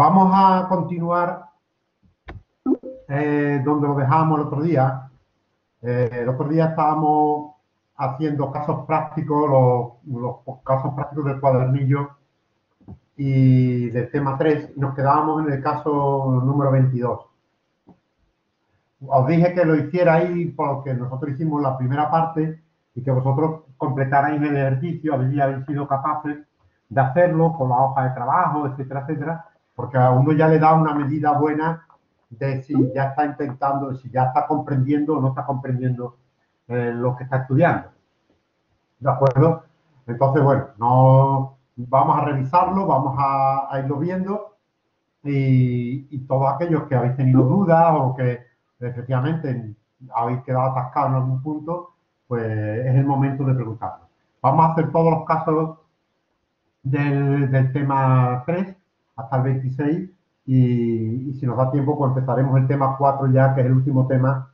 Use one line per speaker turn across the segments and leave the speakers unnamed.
Vamos a continuar donde lo dejamos el otro día. El otro día estábamos haciendo casos prácticos, los casos prácticos del cuadernillo y del tema 3, y nos quedábamos en el caso número 22. Os dije que lo hicierais porque nosotros hicimos la primera parte y que vosotros completarais el ejercicio, habéis sido capaces de hacerlo con la hoja de trabajo, etcétera, etcétera, porque a uno ya le da una medida buena de si ya está intentando, si ya está comprendiendo o no está comprendiendo lo que está estudiando. ¿De acuerdo? Entonces, bueno, no, vamos a revisarlo, vamos a irlo viendo y todos aquellos que habéis tenido dudas o que efectivamente habéis quedado atascados en algún punto, pues es el momento de preguntarlo. Vamos a hacer todos los casos del tema 3 hasta el 26 y si nos da tiempo, pues empezaremos el tema 4 ya, que es el último tema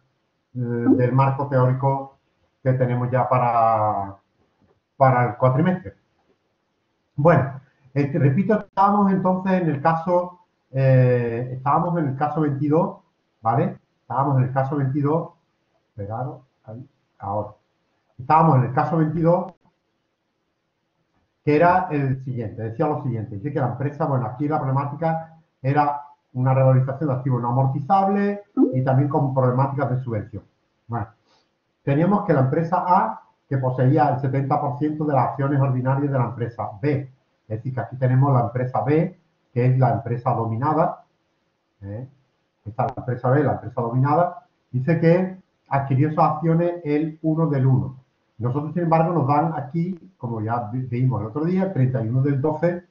del marco teórico que tenemos ya para el cuatrimestre. Bueno, repito, estábamos entonces en el caso, 22, ¿vale? Estábamos en el caso 22, esperaros, ahí, ahora. Estábamos en el caso 22, que era el siguiente, decía lo siguiente, dice que la empresa, bueno, aquí la problemática era una revalorización de activos no amortizables y también con problemáticas de subvención. Bueno, teníamos que la empresa A, que poseía el 70% de las acciones ordinarias de la empresa B. Es decir, que aquí tenemos la empresa B, que es la empresa dominada. Esta es la empresa B, la empresa dominada. Dice que adquirió esas acciones el 1 del 1. Nosotros, sin embargo, nos dan aquí, como ya vimos el otro día, el 31 del 12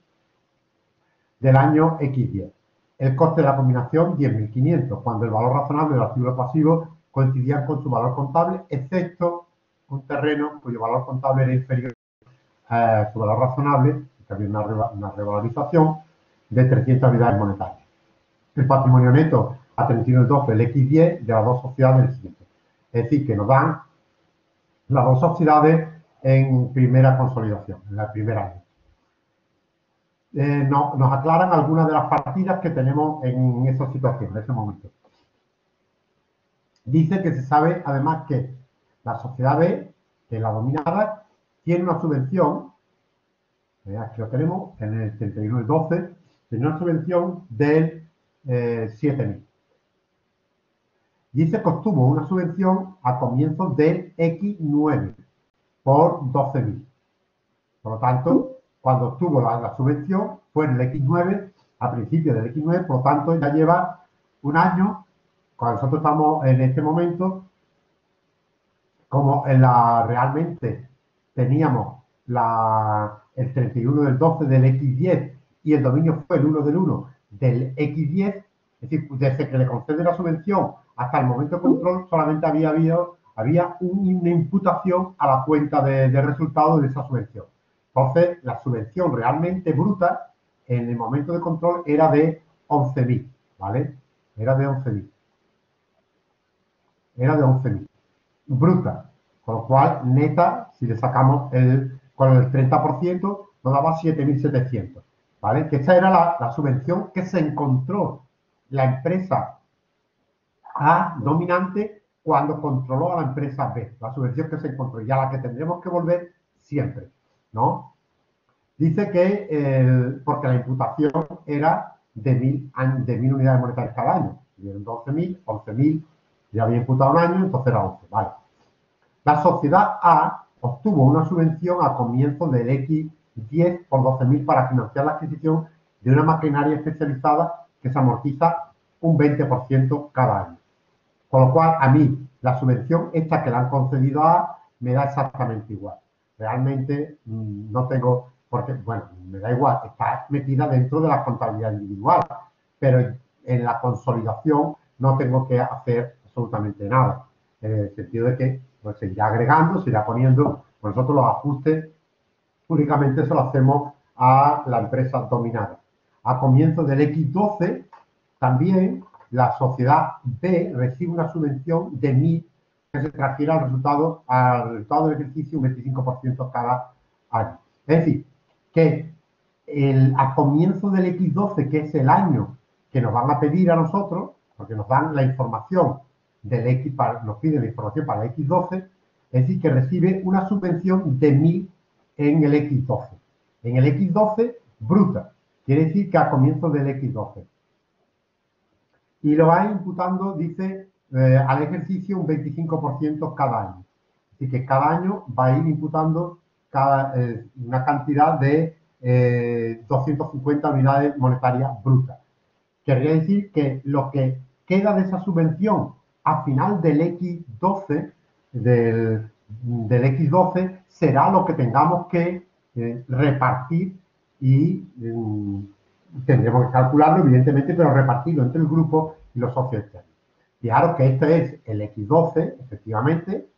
del año X10. El coste de la combinación, 10.500, cuando el valor razonable del activo pasivo coincidía con su valor contable, excepto un terreno cuyo valor contable era inferior a su valor razonable, que había una revalorización de 300 unidades monetarias. El patrimonio neto a 31 del 12 del X10 de las dos sociedades del siguiente. Es decir, que nos dan las dos sociedades en primera consolidación, en el primer año. Nos aclaran algunas de las partidas que tenemos en esa situación, en ese momento. Dice que se sabe, además, que la sociedad B, que es la dominada, tiene una subvención, aquí lo tenemos, en el 31 del 12, tiene una subvención del 7.000. Dice que obtuvo una subvención a comienzos del X9 por 12.000. Por lo tanto, cuando obtuvo la subvención fue en el X9, a principios del X9, por lo tanto ya lleva un año, cuando nosotros estamos en este momento, como realmente teníamos el 31 del 12 del X10 y el dominio fue el 1 del 1 del X10, es decir, desde que le concede la subvención hasta el momento de control solamente había una imputación a la cuenta de resultados de esa subvención. Entonces, la subvención realmente bruta en el momento de control era de 11.000, ¿vale? Era de 11.000. Era de 11.000. Bruta. Con lo cual, neta, si le sacamos con el 30%, nos daba 7.700, ¿vale? Que esa era la subvención que se encontró la empresa A dominante cuando controló a la empresa B. La subvención que se encontró, y a la que tendremos que volver siempre, ¿no? Dice que, porque la imputación era de 1.000 unidades monetarias cada año. Dieron 12.000, 11.000, ya había imputado un año, entonces era 11, ¿vale? La sociedad A obtuvo una subvención a comienzos del X10 por 12.000 para financiar la adquisición de una maquinaria especializada que se amortiza un 20% cada año. Con lo cual, a mí, la subvención esta que le han concedido a me da exactamente igual. Realmente no tengo, porque, bueno, me da igual, está metida dentro de la contabilidad individual, pero en la consolidación no tengo que hacer absolutamente nada. En el sentido de que pues, se irá agregando, se irá poniendo, pues nosotros los ajustes únicamente se los hacemos a la empresa dominada. A comienzos del X12, también la sociedad B recibe una subvención de 1.000 que se transfiere al resultado del ejercicio un 25% cada año. Es decir, que a comienzo del X12, que es el año que nos van a pedir a nosotros, porque nos dan la información del X, nos piden la información para el X12, es decir, que recibe una subvención de 1.000 en el X12. En el X12, bruta, quiere decir que a comienzo del X12. Y lo va imputando, dice, al ejercicio un 25% cada año. Así que cada año va a ir imputando una cantidad de 250 unidades monetarias brutas. Querría decir que lo que queda de esa subvención a final del X12, del X12, será lo que tengamos que repartir y tendremos que calcularlo, evidentemente, pero repartirlo entre el grupo y los socios externos. Fijaros que este es el X12, efectivamente,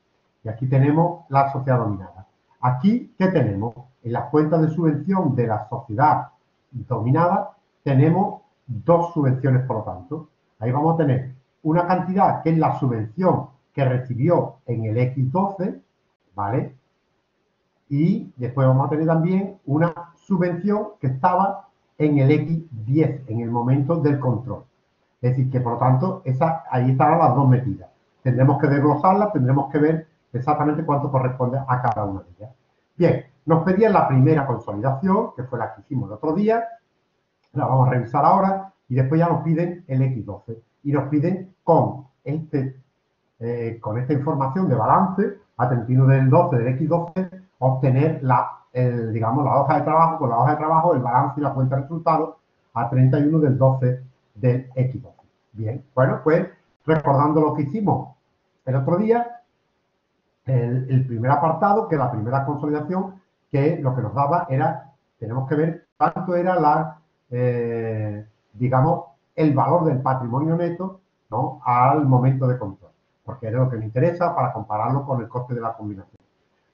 y aquí tenemos la sociedad dominada. Aquí, ¿qué tenemos? En las cuentas de subvención de la sociedad dominada tenemos dos subvenciones, por lo tanto. Ahí vamos a tener una cantidad que es la subvención que recibió en el X12, ¿vale? Y después vamos a tener también una subvención que estaba en el X10, en el momento del control. Es decir, que por lo tanto, ahí estarán las dos metidas. Tendremos que desglosarlas, tendremos que ver exactamente cuánto corresponde a cada una de ellas. Bien, nos pedían la primera consolidación, que fue la que hicimos el otro día, la vamos a revisar ahora, y después ya nos piden el X12. Y nos piden con esta información de balance a 31 del 12 del X12, obtener digamos, la hoja de trabajo, con la hoja de trabajo, el balance y la cuenta de resultados a 31 del 12 del X12. Bien, bueno, pues recordando lo que hicimos el otro día, el primer apartado, que la primera consolidación, que lo que nos daba era, tenemos que ver cuánto era digamos, el valor del patrimonio neto, ¿no?, al momento de control, porque era lo que me interesa para compararlo con el coste de la combinación.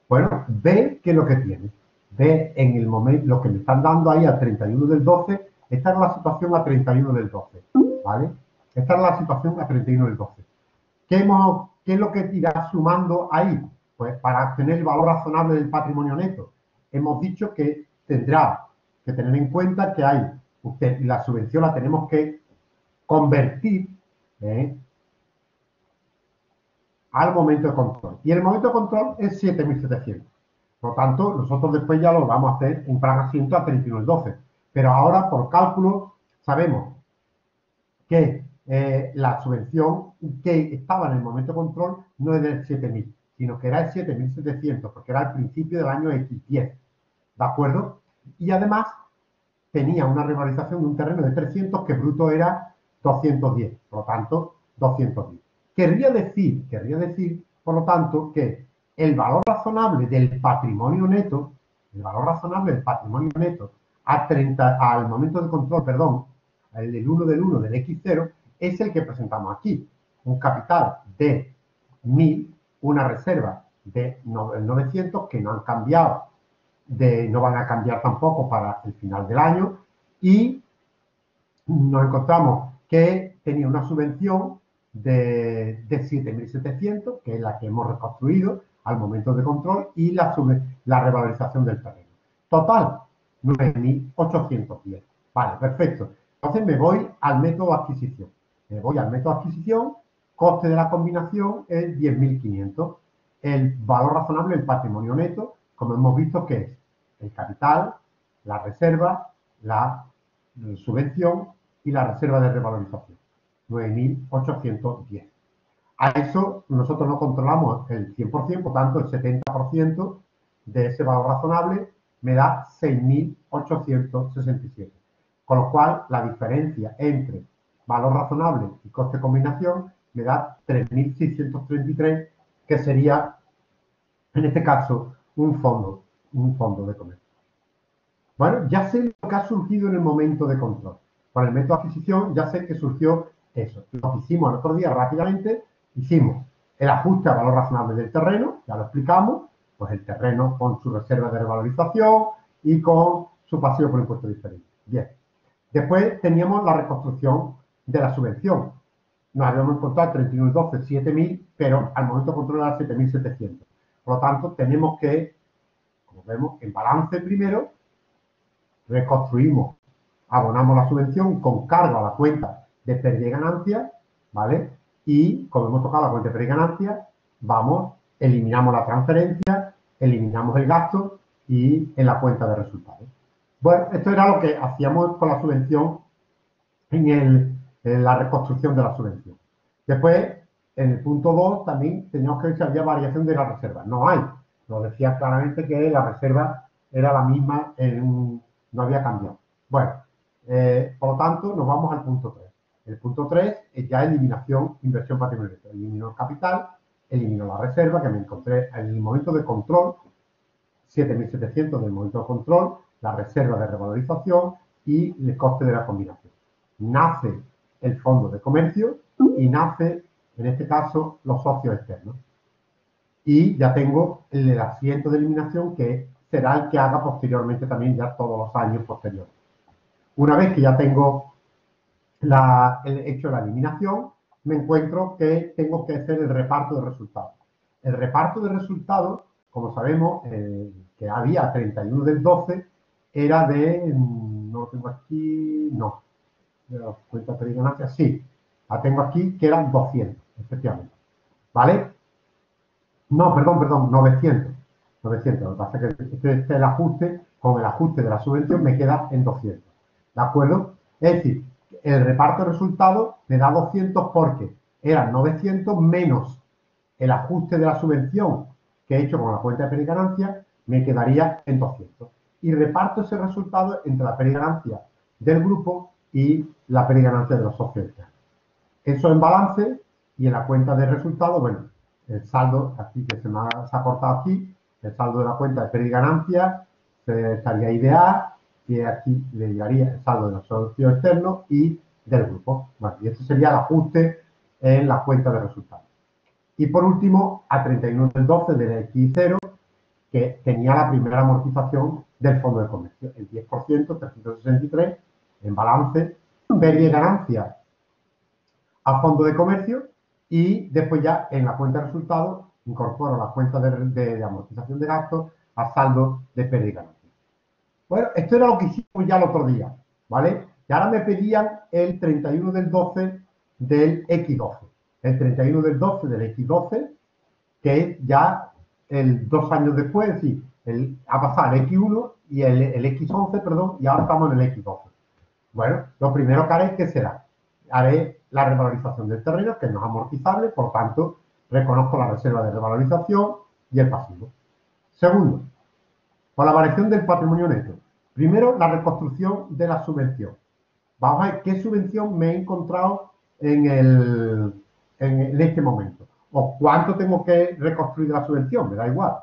Bueno, ve qué es lo que tiene. Ve en el momento, lo que me están dando ahí a 31 del 12, esta es la situación a 31 del 12, ¿vale? Esta es la situación a 31 del 12. ¿Qué es lo que irá sumando ahí? Pues para obtener el valor razonable del patrimonio neto, hemos dicho que tendrá que tener en cuenta que la subvención la tenemos que convertir al momento de control. Y el momento de control es 7.700. Por lo tanto, nosotros después ya lo vamos a hacer en plan asiento a 31 del 12. Pero ahora, por cálculo, sabemos que la subvención que estaba en el momento de control no es del 7.000, sino que era el 7.700, porque era el principio del año X10. ¿De acuerdo? Y además tenía una revalorización de un terreno de 300 que bruto era 210, por lo tanto, 210. Querría decir, por lo tanto, que el valor razonable del patrimonio neto, al momento de control, perdón, el del 1 del 1 del X0, es el que presentamos aquí. Un capital de 1.000, una reserva de 900 que no han cambiado, no van a cambiar tampoco para el final del año, y nos encontramos que tenía una subvención de 7.700, que es la que hemos reconstruido al momento de control, y la revalorización del terreno. Total, 9.810. Vale, perfecto. Entonces me voy al método de adquisición. Coste de la combinación es 10.500. El valor razonable del patrimonio neto, como hemos visto, que es el capital, la reserva, la subvención y la reserva de revalorización. 9.810. A eso nosotros no controlamos el 100%, por tanto el 70% de ese valor razonable me da 6.867. Con lo cual la diferencia entre valor razonable y coste de combinación me da 3.633, que sería, en este caso, un fondo de comercio. Bueno, ya sé lo que ha surgido en el momento de control. Con el método de adquisición ya sé que surgió eso. Lo que hicimos el otro día rápidamente, hicimos el ajuste al valor razonable del terreno, ya lo explicamos, pues el terreno con su reserva de revalorización y con su pasivo por impuesto diferente. Bien. Después teníamos la reconstrucción de la subvención. Nos habíamos encontrado 31.12, 7.000, pero al momento de control era 7.700. Por lo tanto, tenemos que, como vemos, en balance primero, reconstruimos, abonamos la subvención con cargo a la cuenta de pérdida y ganancia, ¿vale? Y como hemos tocado la cuenta de pérdida y ganancia, eliminamos la transferencia, eliminamos el gasto y en la cuenta de resultados. Bueno, esto era lo que hacíamos con la subvención en la reconstrucción de la subvención. Después, en el punto 2 también teníamos que ver si había variación de la reserva. No hay. Nos decía claramente que la reserva era la misma, no había cambiado. Bueno, por lo tanto, nos vamos al punto 3. El punto 3 es ya eliminación, inversión patrimonial. Elimino el capital, elimino la reserva, que me encontré en el momento de control, 7.700 del momento de control, la reserva de revalorización y el coste de la combinación. Nace el fondo de comercio y nace, en este caso, los socios externos. Y ya tengo el asiento de eliminación que será el que haga posteriormente también ya todos los años posteriores. Una vez que ya tengo hecho la eliminación, me encuentro que tengo que hacer el reparto de resultados. El reparto de resultados, como sabemos, que había 31 del 12, era de, no lo tengo aquí, no, de la cuenta de ganancias, sí, la tengo aquí, que eran 200, efectivamente, ¿vale? No, perdón, 900. 900. Lo que pasa es que este el ajuste, con el ajuste de la subvención, me queda en 200. ¿De acuerdo? Es decir, el reparto de resultados me da 200 porque eran 900 menos el ajuste de la subvención que he hecho con la cuenta de pérdida y ganancia, me quedaría en 200. Y reparto ese resultado entre la pérdida y ganancia del grupo y la pérdida y ganancia de los socios. Eso en balance y en la cuenta de resultados, bueno, el saldo, aquí que se ha cortado aquí, el saldo de la cuenta de pérdida y ganancia estaría ideal y aquí le llegaría el saldo de los socios externos y del grupo. Bueno, y este sería el ajuste en la cuenta de resultados. Y por último, a 31 del 12 del X0, que tenía la primera amortización del fondo de comercio, el 10%, 363, en balance, pérdida y ganancia a fondo de comercio y después ya en la cuenta de resultados incorporo la cuenta de amortización de gastos a saldo de pérdida y ganancia. Bueno, esto era lo que hicimos ya el otro día, ¿vale? Y ahora me pedían el 31 del 12 del X12. El 31 del 12 del X12, que es ya el 2 años después, es decir, ha pasado el X1 y el X11, perdón, y ahora estamos en el X12. Bueno, lo primero que haré, ¿qué será? Haré la revalorización del terreno, que no es amortizable, por tanto, reconozco la reserva de revalorización y el pasivo. Segundo, con la variación del patrimonio neto. Primero, la reconstrucción de la subvención. Vamos a ver qué subvención me he encontrado en este momento. O cuánto tengo que reconstruir de la subvención, me da igual.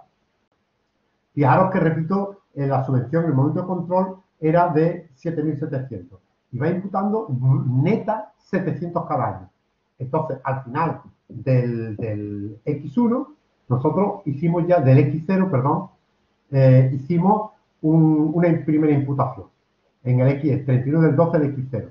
Fijaros que, repito, la subvención en el momento de control era de 7.700. Y va imputando neta 700 cada año. Entonces, al final del X1, nosotros hicimos ya, del X0, perdón, hicimos una primera imputación en el X, el 31 del 12 del X0.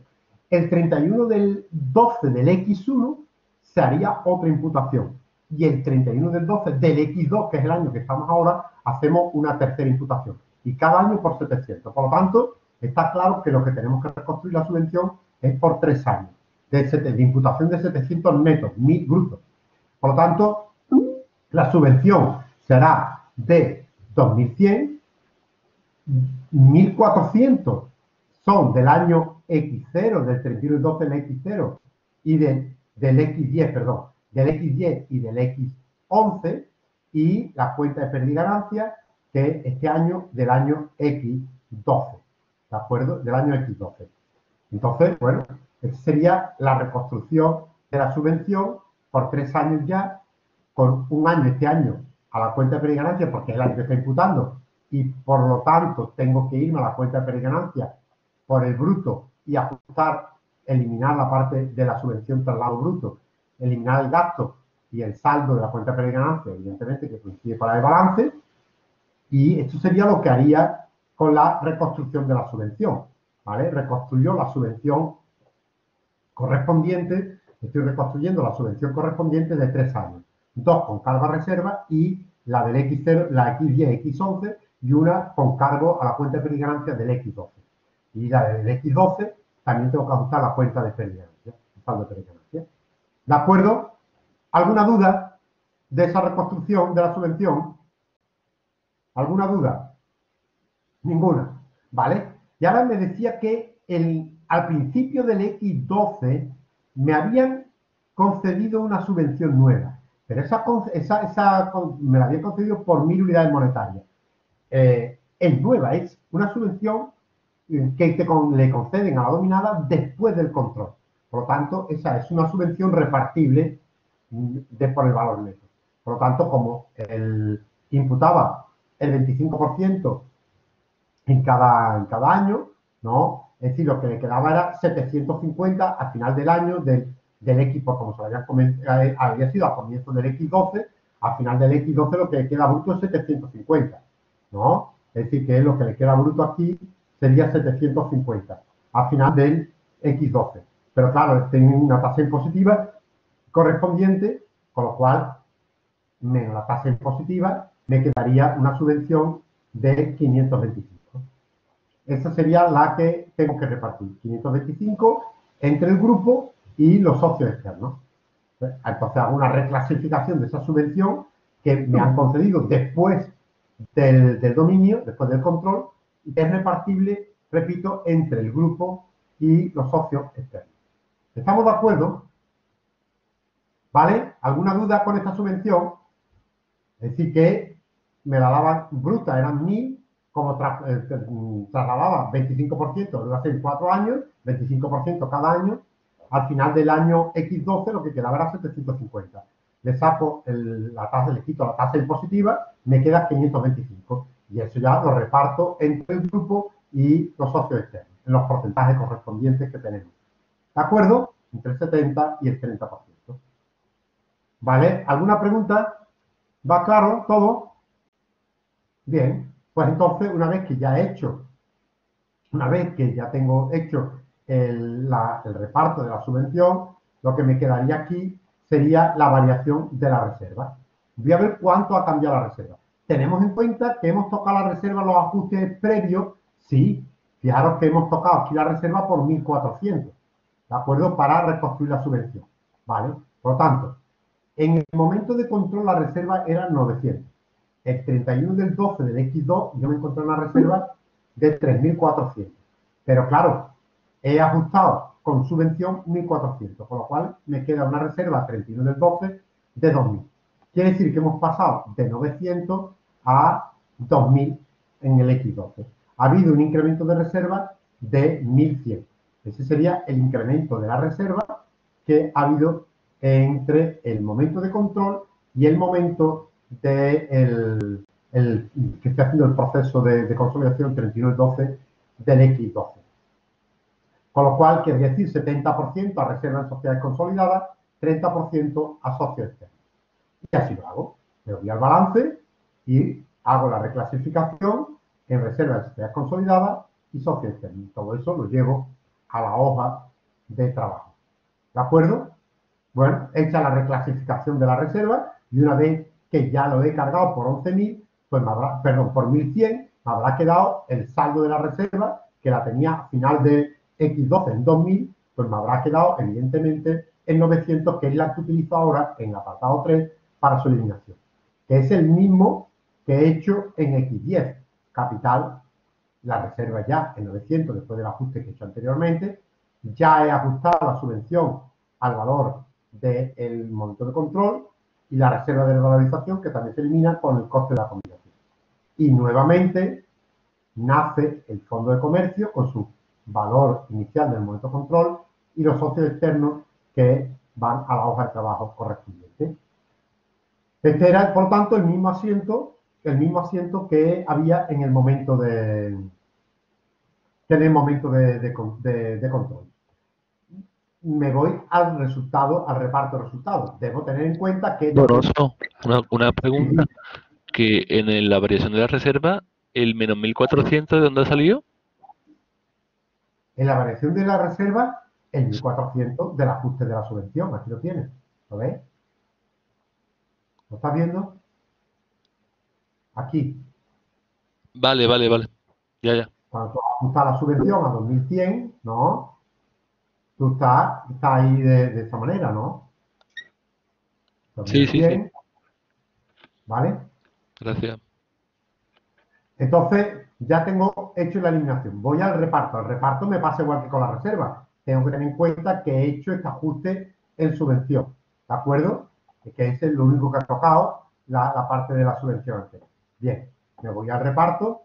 El 31 del 12 del X1 se haría otra imputación. Y el 31 del 12 del X2, que es el año que estamos ahora, hacemos una tercera imputación. Y cada año por 700. Por lo tanto, está claro que lo que tenemos que reconstruir la subvención es por 3 años. De imputación de 700 netos, 1.000 brutos. Por lo tanto, la subvención será de 2.100, 1.400 son del año X0, del 31 del 12 del X0 y del X10, perdón, del X10 y del X11 y la cuenta de pérdida y ganancia que este año del año X12, ¿de acuerdo? Del año X12. Entonces, bueno, esa sería la reconstrucción de la subvención por 3 años ya, con un año este año a la cuenta de pérdida y ganancia porque es el año que está imputando y por lo tanto tengo que irme a la cuenta de pérdida y ganancia por el bruto y ajustar, eliminar la parte de la subvención traslado bruto, eliminar el gasto y el saldo de la cuenta de pérdida y ganancia, evidentemente que coincide con la de balance, y esto sería lo que haría con la reconstrucción de la subvención, ¿vale? Reconstruyo la subvención correspondiente, estoy reconstruyendo la subvención correspondiente de 3 años, 2 con cargo a reserva y la del X0, la X10, X11 y una con cargo a la cuenta de pérdida y ganancia del X12. Y la del X12 también tengo que ajustar la cuenta de pérdida, el saldo de pérdida y ganancia. ¿De acuerdo? ¿Alguna duda de esa reconstrucción de la subvención? ¿Alguna duda? Ninguna. ¿Vale? Y ahora me decía que al principio del X12 me habían concedido una subvención nueva, pero me la habían concedido por 1000 unidades monetarias. Es nueva, es una subvención que le conceden a la dominada después del control. Por lo tanto, esa es una subvención repartible por el valor neto. Por lo tanto, como imputaba el 25% en cada año, ¿no? Es decir, lo que le quedaba era 750 al final del año del X, por como se había sido al comienzo del X12, al final del X12 lo que le queda bruto es 750, ¿no? Es decir, que lo que le queda bruto aquí sería 750 al final del X12. Pero claro, tiene una tasa impositiva correspondiente, con lo cual, menos la tasa impositiva, me quedaría una subvención de 525. Esa sería la que tengo que repartir, 525 entre el grupo y los socios externos. Entonces hago una reclasificación de esa subvención que me han concedido después del dominio, después del control, y que es repartible, repito, entre el grupo y los socios externos. ¿Estamos de acuerdo? ¿Vale? ¿Alguna duda con esta subvención? Es decir, que me la daban bruta, eran 1000, como trasladaba 25%, lo hace 4 años, 25% cada año, al final del año X12 lo que quedaba era 750. Le saco la tasa, le quito la tasa impositiva, me queda 525. Y eso ya lo reparto entre el grupo y los socios externos, en los porcentajes correspondientes que tenemos. ¿De acuerdo? Entre el 70 y el 30%. ¿Vale? ¿Alguna pregunta? ¿Va claro todo? Bien, pues entonces una vez que ya tengo hecho el reparto de la subvención, lo que me quedaría aquí sería la variación de la reserva. Voy a ver cuánto ha cambiado la reserva. Tenemos en cuenta que hemos tocado la reserva, los ajustes previos, sí. Fijaros que hemos tocado aquí la reserva por 1400, ¿de acuerdo? Para reconstruir la subvención, ¿vale? Por lo tanto, en el momento de control la reserva era 900. El 31 del 12 del X2 yo me encontré una reserva de 3400. Pero claro, he ajustado con subvención 1400, con lo cual me queda una reserva 31 del 12 de 2000. Quiere decir que hemos pasado de 900 a 2000 en el X12. Ha habido un incremento de reserva de 1100. Ese sería el incremento de la reserva que ha habido entre el momento de control y el momento que esté haciendo el proceso de consolidación 31-12 del X12. Con lo cual, quiere decir 70% a reserva en sociedades consolidadas, 30% a socios externos. Y así lo hago. Me voy al balance y hago la reclasificación en reserva en sociedades consolidadas y socios externos. Todo eso lo llevo a la hoja de trabajo. ¿De acuerdo? Bueno, hecha la reclasificación de la reserva y una vez que ya lo he cargado por 11.000, pues por 1.100, me habrá quedado el saldo de la reserva, que la tenía a final de X12 en 2.000, pues me habrá quedado evidentemente en 900, que es la que utilizo ahora en el apartado 3 para su eliminación, que es el mismo que he hecho en X10. Capital, la reserva ya en 900 después del ajuste que he hecho anteriormente. Ya he ajustado la subvención al valor del momento de control y la reserva de revalorización, que también se elimina con el coste de la combinación. Y nuevamente nace el fondo de comercio con su valor inicial del momento de control y los socios externos que van a la hoja de trabajo correspondiente. Este era, por tanto, el mismo asiento que había en el momento de control. Me voy al resultado, al reparto de resultados. Debo tener en cuenta que...
Donoso, una pregunta, que en la variación de la reserva, el menos 1400, ¿de dónde ha salido?
En la variación de la reserva, el 1400 del ajuste de la subvención. Aquí lo tienes. ¿Lo ves? ¿Lo estás viendo? Aquí.
Vale, vale, vale. Ya, ya.
Cuando tú ajustas la subvención a 2100, ¿no? Tú estás ahí de esta manera, ¿no?
Sí, sí, sí.
2100, ¿vale?
Gracias.
Entonces, ya tengo hecho la eliminación. Voy al reparto. Al reparto me pasa igual que con la reserva. Tengo que tener en cuenta que he hecho este ajuste en subvención. ¿De acuerdo? Es que ese es lo único que ha tocado la parte de la subvención. Bien, me voy al reparto.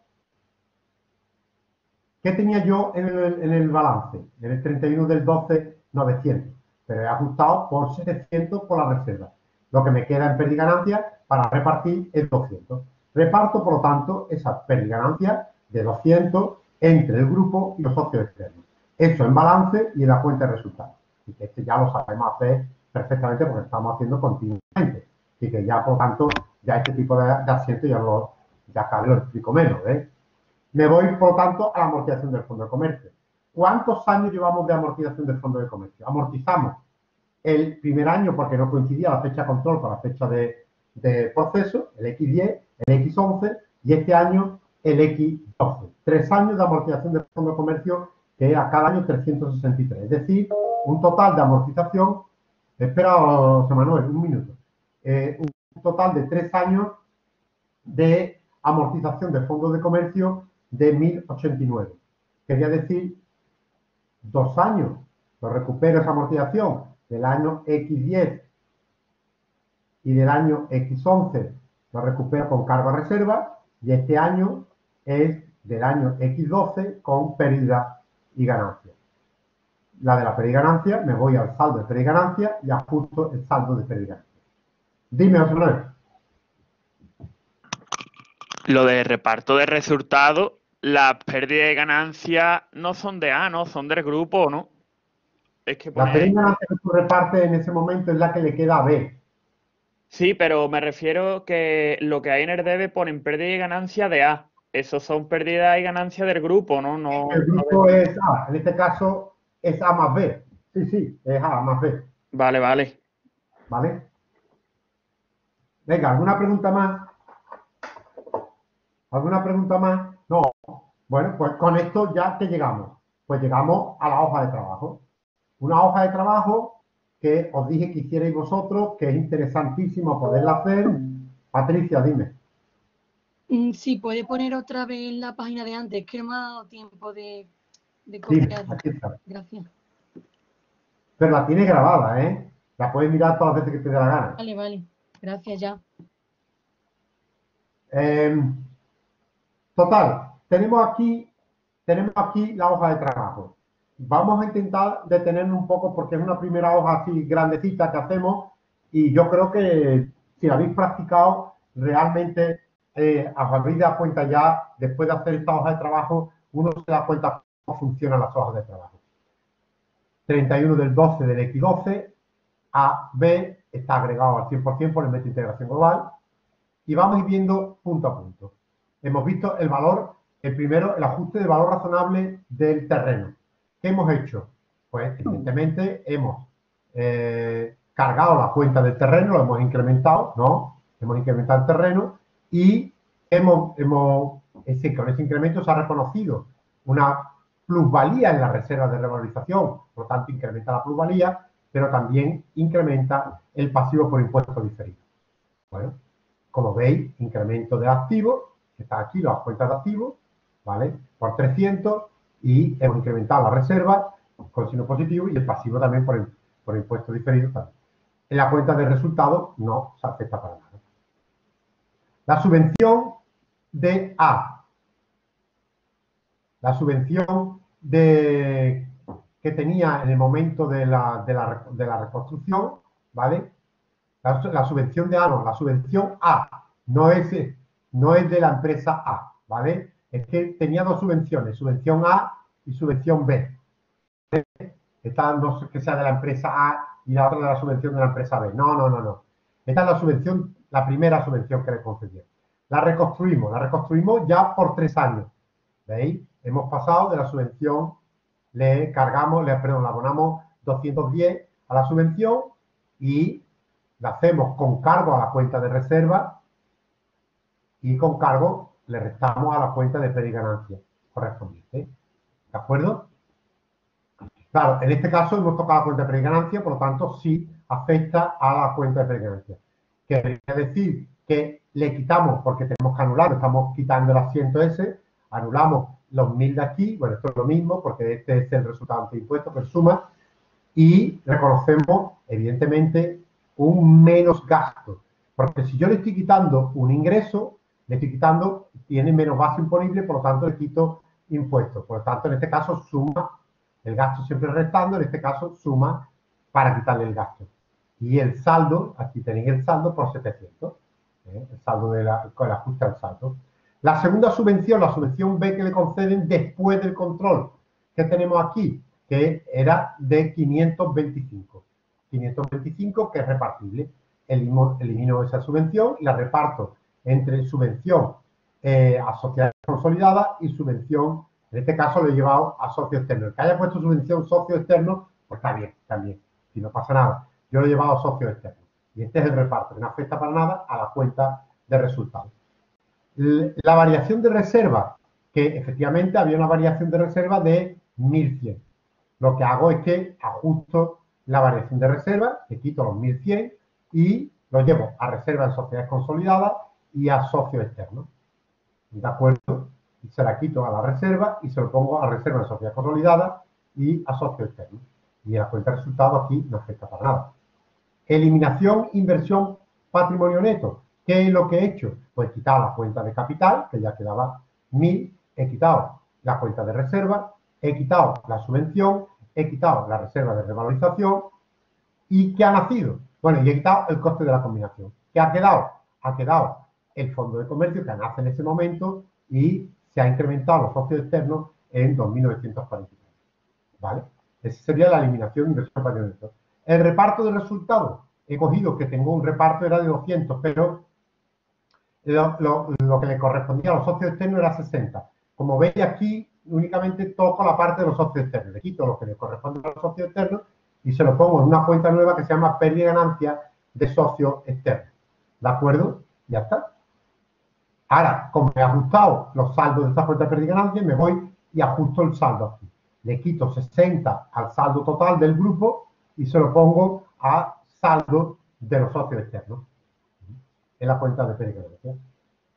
¿Qué tenía yo en el balance? En el 31 del 12, 900. Pero he ajustado por 700 por la reserva. Lo que me queda en pérdida y ganancia para repartir es 200. Reparto, por lo tanto, esa pérdida y ganancia de 200 entre el grupo y los socios externos. Hecho en balance y en la cuenta de resultados. Y que este ya lo sabemos hacer perfectamente porque estamos haciendo continuamente. Así que ya, por lo tanto, ya este tipo de asientos ya cada vez lo explico menos. Me voy, por lo tanto, a la amortización del fondo de comercio. ¿Cuántos años llevamos de amortización del fondo de comercio? Amortizamos el primer año porque no coincidía la fecha de control con la fecha de proceso, el X10, el X11 y este año el X12. 3 años de amortización del fondo de comercio que a cada año 363. Es decir, un total de amortización, espera, José Manuel, un minuto, un total de 3 años de amortización de fondos de comercio de 1089. Quería decir 2 años. Lo recupero esa amortización del año X10 y del año X11 lo recupero con cargo a reserva y este año es del año X12 con pérdida y ganancia. La de la pérdida y ganancia, me voy al saldo de pérdida y ganancia y ajusto el saldo de pérdida y ganancia. Dime, José Manuel.
Lo de reparto de resultados, las pérdidas y ganancias no son de A, ¿no? Son del grupo, ¿no? Es que
La
pone
pérdida y
ahí.
ganancia que tú repartes en ese momento es la que le queda a B.
Sí, pero me refiero que lo que hay en el debe ponen pérdida y ganancia de A. Esos son pérdidas y ganancias del grupo, ¿no?
El
No
grupo es A, en este caso es A más B. Sí, sí, es A más B.
Vale, vale.
¿Vale? Venga, ¿alguna pregunta más? ¿Alguna pregunta más? No. Bueno, pues con esto ya te llegamos. Pues llegamos a la hoja de trabajo. Una hoja de trabajo que os dije que hicierais vosotros, que es interesantísimo poderla hacer. Patricia, dime.
Sí, puede poner otra vez la página de antes, que no me ha dado tiempo de
Dime,
copiarla.
aquí está.
Gracias.
Pero la tienes grabada, ¿eh? La puedes mirar todas las veces que te dé la gana.
Vale, vale. Gracias ya.
Total, tenemos aquí la hoja de trabajo. Vamos a intentar detenernos un poco porque es una primera hoja así grandecita que hacemos y yo creo que si la habéis practicado, realmente os habéis dado cuenta ya, después de hacer esta hoja de trabajo, uno se da cuenta cómo funcionan las hojas de trabajo. 31 del 12 del X12, A, B, está agregado al 100% por el método de integración global y vamos a ir viendo punto a punto. Hemos visto el valor, el primero, el ajuste de valor razonable del terreno. ¿Qué hemos hecho? Pues, evidentemente, hemos cargado la cuenta del terreno, lo hemos incrementado, ¿no? Hemos incrementado el terreno y con ese incremento se ha reconocido una plusvalía en la reserva de revalorización, por lo tanto, incrementa la plusvalía, pero también incrementa el pasivo por impuestos diferidos. Bueno, como veis, incremento de activos, que está aquí, las cuentas de activos, ¿vale? Por 300 y hemos incrementado la reserva con signo positivo y el pasivo también por impuestos diferidos también. En la cuenta de resultados no se afecta para nada. La subvención de A. La subvención que tenía en el momento de la reconstrucción, ¿vale? La subvención de A no, la subvención A no es de la empresa A, ¿vale? Es que tenía dos subvenciones, subvención A y subvención B. Esta no es que sea de la empresa A y la otra de la subvención de la empresa B. No, no, no, no. Esta es la subvención, la primera subvención que le concedieron. La reconstruimos ya por 3 años. ¿Veis? Hemos pasado de la subvención, le abonamos 210 a la subvención y la hacemos con cargo a la cuenta de reserva y con cargo le restamos a la cuenta de pérdida y ganancia. correspondiente. ¿De acuerdo? Claro, en este caso hemos tocado la cuenta de preganancia, por lo tanto, sí afecta a la cuenta de preganancia. Querría decir que le quitamos, porque tenemos que anular, estamos quitando el asiento ese, anulamos los 1000 de aquí, bueno, esto es lo mismo, porque este es el resultado de impuestos que suma, y reconocemos, evidentemente, un menos gasto. Porque si yo le estoy quitando un ingreso, le estoy quitando, tiene menos base imponible, por lo tanto le quito impuestos. Por lo tanto, en este caso suma, el gasto siempre restando, en este caso suma para quitarle el gasto. Y el saldo, aquí tenéis el saldo por 700, el saldo con el ajuste al saldo. La segunda subvención, la subvención B que le conceden después del control, que tenemos aquí, que era de 525. 525 que es repartible. Elimino esa subvención y la reparto entre subvención a sociedades consolidadas y subvención, en este caso lo he llevado a socio externo. El que haya puesto subvención socio externo, pues está bien, también, si no pasa nada. Yo lo he llevado a socio externo. Y este es el reparto, que no afecta para nada a la cuenta de resultados. La variación de reserva, que efectivamente había una variación de reserva de 1100. Lo que hago es que ajusto la variación de reserva, le quito los 1100 y lo llevo a reserva en sociedades consolidadas y a socio externo. ¿De acuerdo? Y se la quito a la reserva y se lo pongo a reserva en sociedades consolidadas y a socio externo. Y la cuenta de resultados aquí no afecta para nada. Eliminación, inversión, patrimonio neto. ¿Qué es lo que he hecho? Pues he quitado la cuenta de capital, que ya quedaba 1000, he quitado la cuenta de reserva, he quitado la subvención, he quitado la reserva de revalorización. ¿Y qué ha nacido? Bueno, y he quitado el coste de la combinación. ¿Qué ha quedado? Ha quedado el fondo de comercio que nace en ese momento y se ha incrementado los socios externos en 2.943. ¿Vale? Esa sería la eliminación, inversión, patrimonio neto. El reparto de resultados. He cogido que tengo un reparto, era de 200, pero lo que le correspondía a los socios externos era 60. Como veis aquí, únicamente toco la parte de los socios externos. Le quito lo que le corresponde a los socios externos y se lo pongo en una cuenta nueva que se llama pérdida y ganancia de socios externos. ¿De acuerdo? Ya está. Ahora, como he ajustado los saldos de esta cuenta de pérdida y ganancia, me voy y ajusto el saldo aquí. Le quito 60 al saldo total del grupo y se lo pongo a saldo de los socios externos en la cuenta de pérdida y ganancia.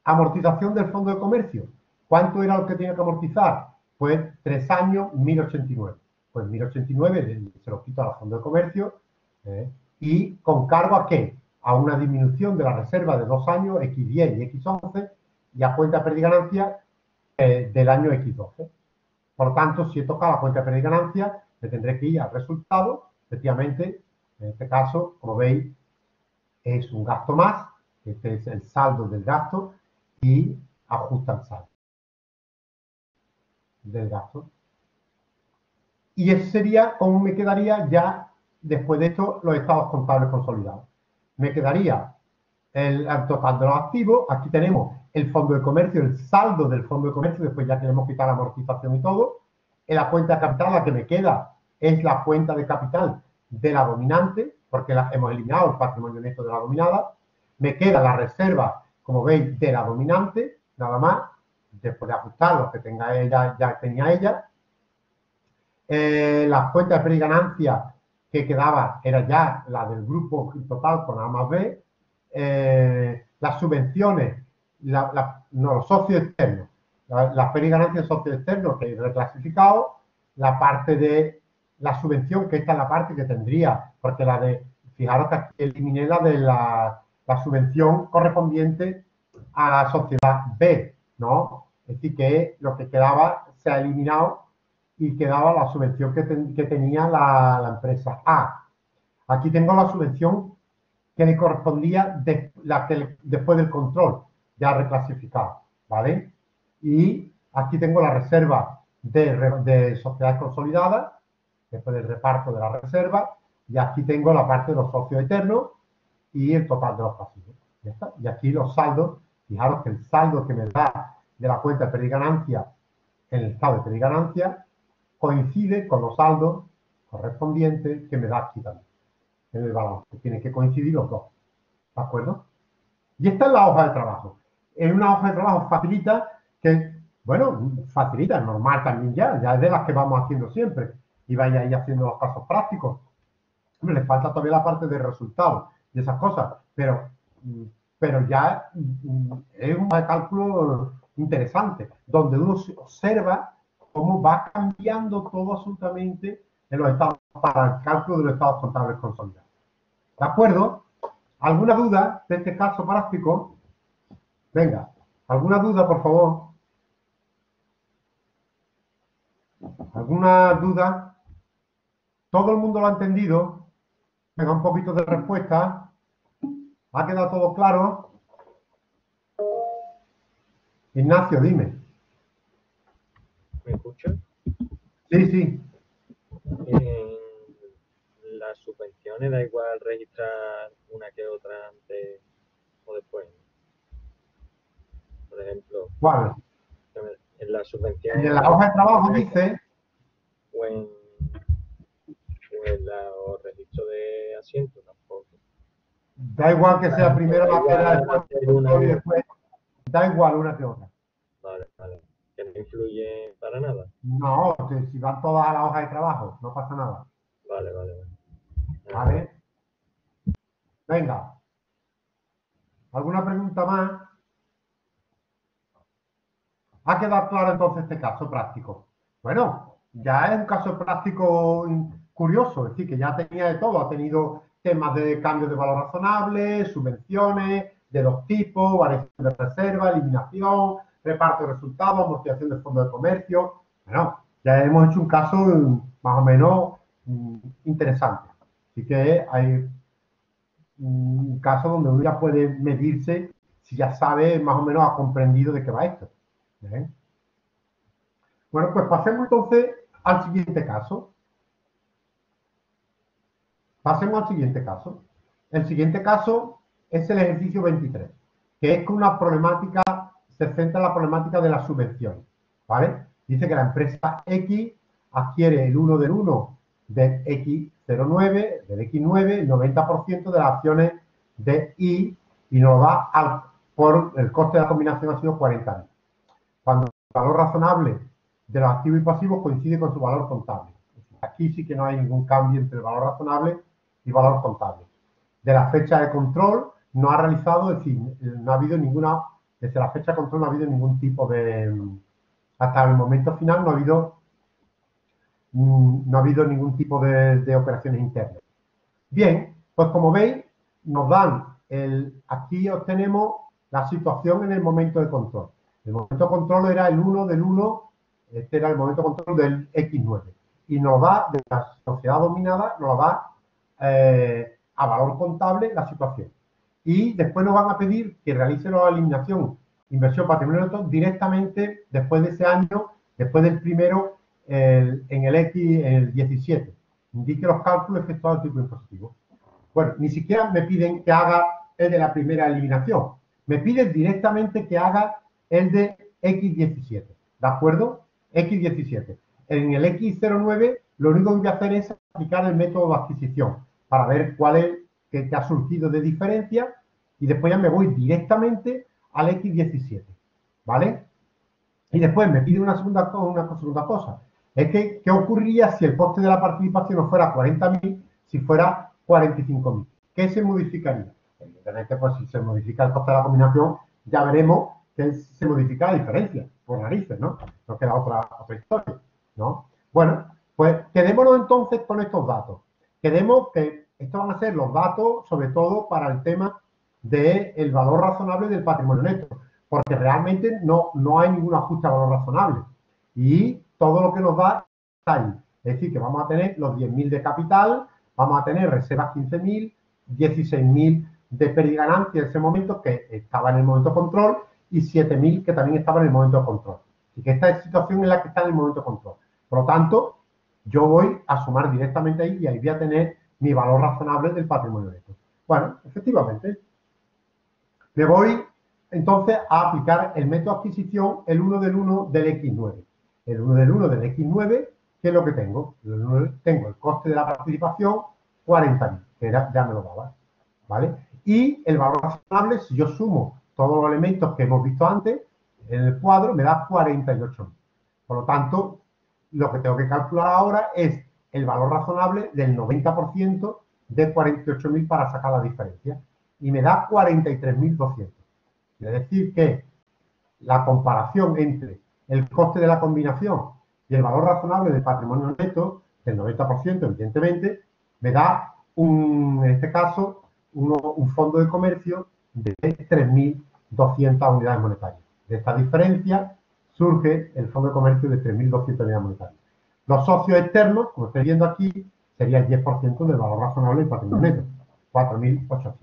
Amortización del fondo de comercio. ¿Cuánto era lo que tenía que amortizar? Pues 3 años, 1089. Pues 1089 se lo quito al fondo de comercio y con cargo a qué? A una disminución de la reserva de 2 años, X10 y X11, y a cuenta de pérdida y ganancia del año X12. Por lo tanto, si he tocado la cuenta de pérdida y ganancia, me tendré que ir al resultado. Efectivamente, en este caso, como veis, es un gasto más. Este es el saldo del gasto y ajusta el saldo del gasto. Y ese sería como me quedaría ya, después de esto, los estados contables consolidados. Me quedaría el total de los activos. Aquí tenemos el fondo de comercio, el saldo del fondo de comercio, después ya tenemos que quitar la amortización y todo. En la cuenta de capital, la que me queda es la cuenta de capital de la dominante, porque hemos eliminado el patrimonio neto de la dominada. Me queda la reserva, como veis, de la dominante, nada más, después de ajustar lo que tenga ella, ya tenía ella. Las cuentas de pérdida y ganancia que quedaba era ya la del grupo total con A más B. Las subvenciones, los socios externos, las pérdida y ganancia de socios externos que he reclasificado, la parte de la subvención, que esta es la parte que tendría, porque la de, fijaros que aquí eliminé la de la subvención correspondiente a la sociedad B, ¿no? Es decir, que lo que quedaba se ha eliminado y quedaba la subvención que tenía la empresa A. Aquí tengo la subvención que le correspondía después del control, ya reclasificado, ¿vale? Y aquí tengo la reserva de sociedades consolidadas, después del reparto de la reserva, y aquí tengo la parte de los socios eternos y el total de los pasivos. ¿Ya está? Y aquí los saldos, fijaros que el saldo que me da de la cuenta de pérdida y ganancia en el estado de pérdida y ganancia coincide con los saldos correspondientes que me da aquí también, en el balance. Tienen que coincidir los dos. ¿De acuerdo? Y esta es la hoja de trabajo. En una hoja de trabajo facilita que, bueno, facilita, es normal también ya es de las que vamos haciendo siempre. Y vaya ahí haciendo los casos prácticos. Hombre, les falta todavía la parte de resultados y esas cosas, pero ya es un cálculo interesante, donde uno se observa cómo va cambiando todo absolutamente en los estados para el cálculo de los estados contables consolidados. ¿De acuerdo? ¿Alguna duda de este caso práctico? Venga, ¿alguna duda, por favor? ¿Alguna duda? ¿Todo el mundo lo ha entendido? Venga, un poquito de respuesta. ¿Ha quedado todo claro? Ignacio, dime.
¿Me escuchas?
Sí, sí.
En las subvenciones da igual registrar una que otra antes o después. Por ejemplo,
¿Cuál?
en la subvención...
En la hoja de trabajo dice...
O en los registros de asiento tampoco.
Da igual que sea primero la pera
una
y después. Da igual una que otra.
Vale, vale. Que no influye para nada.
No, si van todas a la hoja de trabajo, no pasa nada.
Vale, vale, vale.
¿Vale? Venga. ¿Alguna pregunta más? ¿Ha quedado claro entonces este caso práctico? Bueno, ya es un caso práctico curioso, es decir, que ya tenía de todo. Ha tenido temas de cambio de valor razonable, subvenciones de dos tipos, variación de reserva, eliminación, reparto de resultados, amortización de fondos de comercio. Bueno, ya hemos hecho un caso más o menos interesante. Así que hay un caso donde uno ya puede medirse si ya sabe, más o menos ha comprendido de qué va esto. ¿Bien? Bueno, pues pasemos entonces al siguiente caso. Pasemos al siguiente caso. El siguiente caso es el ejercicio 23, que es con una problemática, se centra en la problemática de las subvenciones. ¿Vale? Dice que la empresa X adquiere el 1 del 1 del X09, del X9, el 90% de las acciones de Y y nos da por el coste de la combinación ha sido 40.000. Cuando el valor razonable de los activos y pasivos coincide con su valor contable. Aquí sí que no hay ningún cambio entre el valor razonable y valor contable. De la fecha de control no ha realizado, es decir, no ha habido ninguna, desde la fecha de control no ha habido ningún tipo de, hasta el momento final no ha habido ningún tipo de operaciones internas. Bien, pues como veis, nos dan, aquí obtenemos la situación en el momento de control. El momento de control era el 1 del 1, este era el momento de control del X9. Y nos da, de la sociedad dominada, nos da a valor contable la situación. Y después nos van a pedir que realice la eliminación, inversión, patrimonio neto, directamente después de ese año, después del primero, en el X, en el 17. Indique los cálculos efectuados del tipo impositivo. Bueno, ni siquiera me piden que haga el de la primera eliminación. Me piden directamente que haga el de X17. ¿De acuerdo? X17. En el X09 lo único que voy a hacer es aplicar el método de adquisición para ver cuál es que ha surgido de diferencia y después ya me voy directamente al X17. ¿Vale? Y después me pide una segunda cosa. Es que, ¿qué ocurriría si el coste de la participación no fuera 40.000, si fuera 45.000? ¿Qué se modificaría? Evidentemente, pues si se modifica el coste de la combinación, ya veremos que se modifica la diferencia, por narices, ¿no? No queda otra historia, ¿no? Bueno, pues quedémonos entonces con estos datos. Quedemos que estos van a ser los datos, sobre todo para el tema del valor razonable del patrimonio neto, porque realmente no hay ningún ajuste a valor razonable. Y todo lo que nos da está ahí. Es decir, que vamos a tener los 10.000 de capital, vamos a tener reservas 15.000, 16.000 de pérdida y ganancia en ese momento, que estaba en el momento de control, y 7.000 que también estaba en el momento de control. Así que esta es la situación en la que está en el momento de control. Por lo tanto, yo voy a sumar directamente ahí y ahí voy a tener mi valor razonable del patrimonio neto. Bueno, efectivamente, me voy entonces a aplicar el método de adquisición, el 1 del 1 del X9. El 1 del 1 del X9, ¿qué es lo que tengo? Tengo el coste de la participación, 40.000, que ya me lo daba, ¿vale? Y el valor razonable, si yo sumo todos los elementos que hemos visto antes, en el cuadro me da 48.000. Por lo tanto, lo que tengo que calcular ahora es el valor razonable del 90% de 48.000 para sacar la diferencia. Y me da 43.200. Es decir, que la comparación entre el coste de la combinación y el valor razonable del patrimonio neto, del 90%, evidentemente, me da, en este caso, un fondo de comercio de 3.200 unidades monetarias. De esta diferencia surge el fondo de comercio de 3.200 unidades monetarias. Los socios externos, como estoy viendo aquí, sería el 10% del valor razonable del patrimonio neto, 4.800.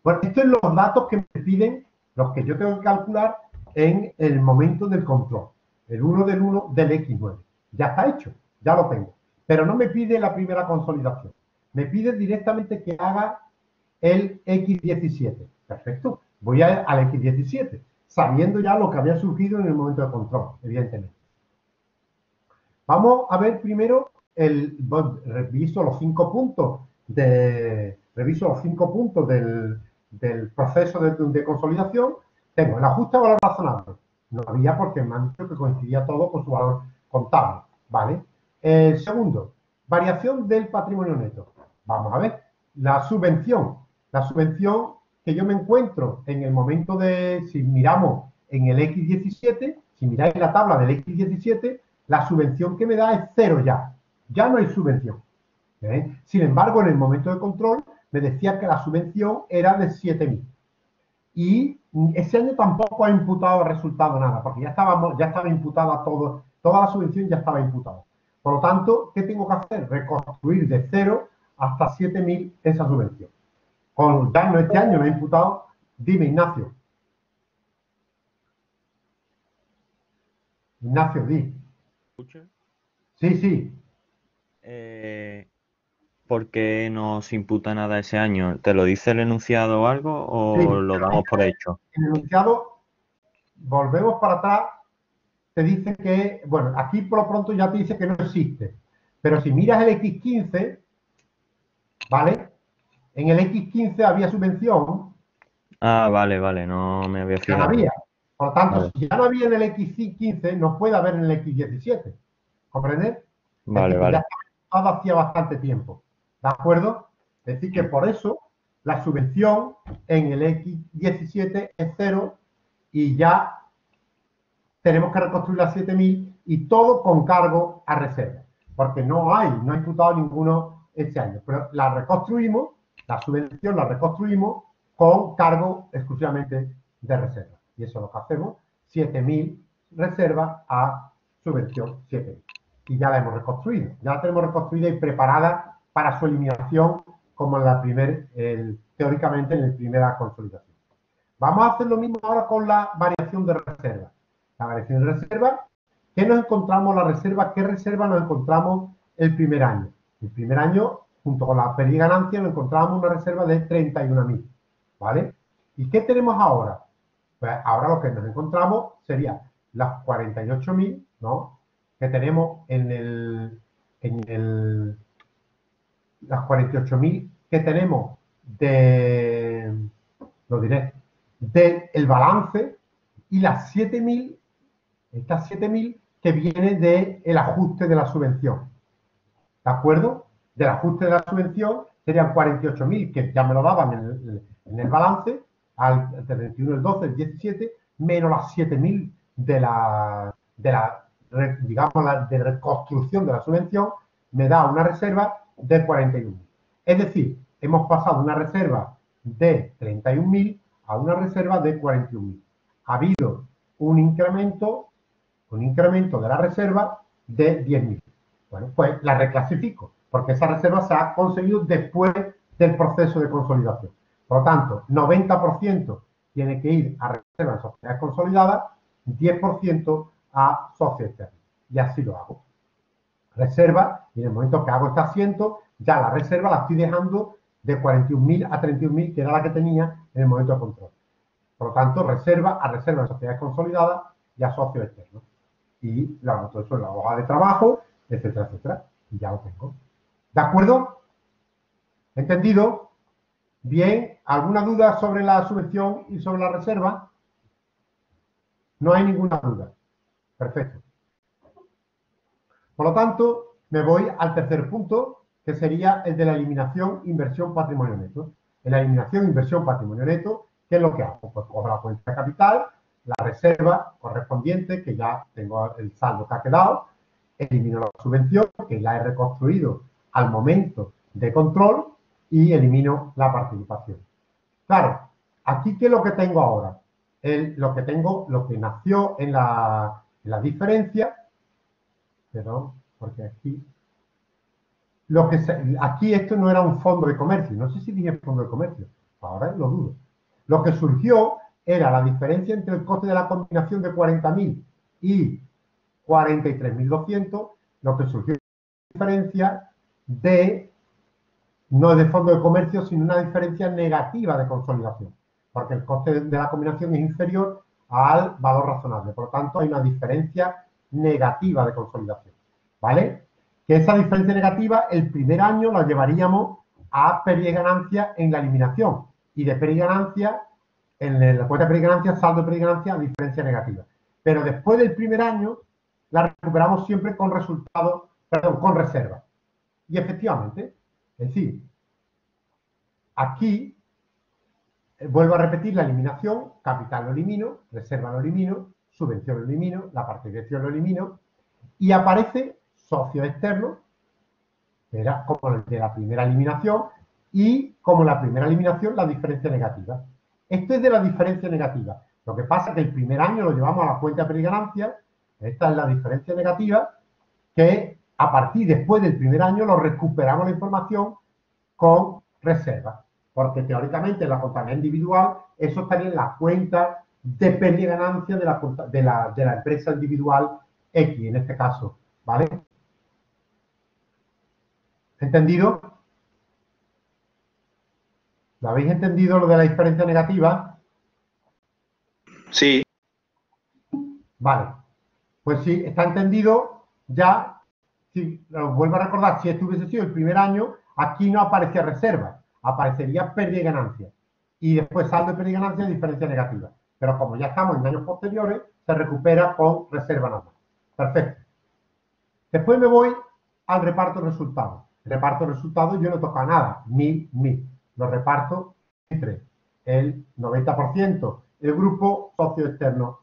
Bueno, estos son los datos que me piden, los que yo tengo que calcular en el momento del control, el 1 del 1 del X9. Ya está hecho, ya lo tengo. Pero no me pide la primera consolidación. Me pide directamente que haga el X17. Perfecto. Voy al X17, sabiendo ya lo que había surgido en el momento de control, evidentemente. Vamos a ver primero, reviso los 5 puntos del proceso de consolidación. Tengo el ajuste de valor razonable. No había porque me han dicho que coincidía todo con su valor contable, ¿vale? Segundo, variación del patrimonio neto. Vamos a ver. La subvención que yo me encuentro en el momento de, si miramos en el X17, si miráis la tabla del X17, la subvención que me da es 0 ya. Ya no hay subvención. Sin embargo, en el momento de control me decía que la subvención era de 7.000. Y ese año tampoco ha imputado resultado nada, porque ya estaba imputada todo, toda la subvención ya estaba imputada. Por lo tanto, ¿qué tengo que hacer? Reconstruir de 0 hasta 7.000 esa subvención. Ya no, este año no ha imputado. Dime, Ignacio. Ignacio, di.
¿Escucha?
Sí, sí.
¿Por qué no se imputa nada ese año? ¿Te lo dice el enunciado o algo o
Sí.
lo damos por hecho?
En el enunciado, volvemos para atrás, te dice que, bueno, aquí por lo pronto ya te dice que no existe. Pero si miras el X15, ¿vale? En el X15 había subvención.
Ah, vale, no me había
Ya no
fijado.
había. Por lo tanto,
Vale.
si ya no había en el X15, no puede haber en el X17. ¿Comprender?
Vale,
es decir,
vale.
ya estaba hacía bastante tiempo. ¿De acuerdo? Es decir, que por eso la subvención en el X17 es 0 y ya tenemos que reconstruir las 7.000 y todo con cargo a reserva. Porque no ha imputado ninguno este año. Pero la reconstruimos, la subvención la reconstruimos con cargo exclusivamente de reserva. Y eso es lo que hacemos, 7.000 reservas a subvención 7.000. Y ya la hemos reconstruido. Ya la tenemos reconstruida y preparada para su eliminación como en la teóricamente en la primera consolidación. Vamos a hacer lo mismo ahora con la variación de reserva. La variación de reserva, ¿qué nos encontramos la reserva? ¿Qué reserva nos encontramos el primer año? El primer año, junto con la pérdida y ganancia, nos encontramos una reserva de 31.000, ¿vale? ¿Y qué tenemos ahora? Pues ahora lo que nos encontramos sería las 48.000, ¿no? Que tenemos las 48.000 que tenemos lo diré, del balance y las 7.000, estas 7.000 que vienen del ajuste de la subvención. ¿De acuerdo? Del ajuste de la subvención serían 48.000 que ya me lo daban en el balance, al 31 del 12, el 17, menos las 7.000 de reconstrucción de la subvención, me da una reserva de 41.000. Es decir, hemos pasado una reserva de 31.000 a una reserva de 41.000. Ha habido un incremento de la reserva de 10.000. Bueno, pues la reclasifico, porque esa reserva se ha conseguido después del proceso de consolidación. Por lo tanto, 90% tiene que ir a reserva en sociedades consolidadas, 10% a socios externos. Y así lo hago. Reserva, y en el momento que hago este asiento, ya la reserva la estoy dejando de 41.000 a 31.000, que era la que tenía en el momento de control. Por lo tanto, reserva a reserva de sociedades consolidadas y a socios externos. Y lo anoto eso en la hoja de trabajo, etcétera, etcétera. Y ya lo tengo. ¿De acuerdo? ¿Entendido? Bien. ¿Alguna duda sobre la subvención y sobre la reserva? No hay ninguna duda. Perfecto. Por lo tanto, me voy al tercer punto, que sería el de la eliminación inversión patrimonio neto. En la eliminación inversión patrimonio neto, ¿qué es lo que hago? Pues cojo la cuenta de capital, la reserva correspondiente, que ya tengo el saldo que ha quedado, elimino la subvención, que la he reconstruido al momento de control, y elimino la participación. Claro, aquí, ¿qué es lo que tengo ahora? Lo que nació en la diferencia, perdón, porque aquí esto no era un fondo de comercio, no sé si dije fondo de comercio, ahora lo dudo. Lo que surgió era la diferencia entre el coste de la combinación de 40.000 y 43.200, lo que surgió una diferencia no de fondo de comercio, sino una diferencia negativa de consolidación, porque el coste de la combinación es inferior al valor razonable, por lo tanto hay una diferencia negativa de consolidación, ¿vale? Que esa diferencia negativa el primer año la llevaríamos a pérdida y ganancia en la eliminación, y de pérdida y ganancia, en la cuenta de pérdida y ganancia, saldo de pérdida y ganancia, diferencia negativa. Pero después del primer año la recuperamos siempre con resultados, perdón, con reserva. Y efectivamente, es decir, aquí vuelvo a repetir la eliminación, capital lo elimino, reserva lo elimino, subvención lo elimino, la participación lo elimino, y aparece socio externo, que era como el de la primera eliminación, y como la primera eliminación, la diferencia negativa. Esto es de la diferencia negativa. Lo que pasa es que el primer año lo llevamos a la cuenta de pérdida y ganancia, esta es la diferencia negativa, que a partir después del primer año lo recuperamos la información con reserva, porque teóricamente en la contabilidad individual eso estaría en la cuenta de pérdida y ganancia de la empresa individual X, en este caso, ¿vale? ¿Entendido? ¿Lo habéis entendido lo de la diferencia negativa?
Sí.
Vale. Pues si está entendido, ya, si os vuelvo a recordar, si esto hubiese sido el primer año, aquí no aparecía reserva, aparecería pérdida y ganancia. Y después saldo de pérdida y ganancia, diferencia negativa. Pero como ya estamos en años posteriores, se recupera con reserva nada más. Perfecto. Después me voy al reparto de resultados. El reparto de resultados yo no toco nada, 1.000. Lo reparto entre el 90%, el grupo socio externo.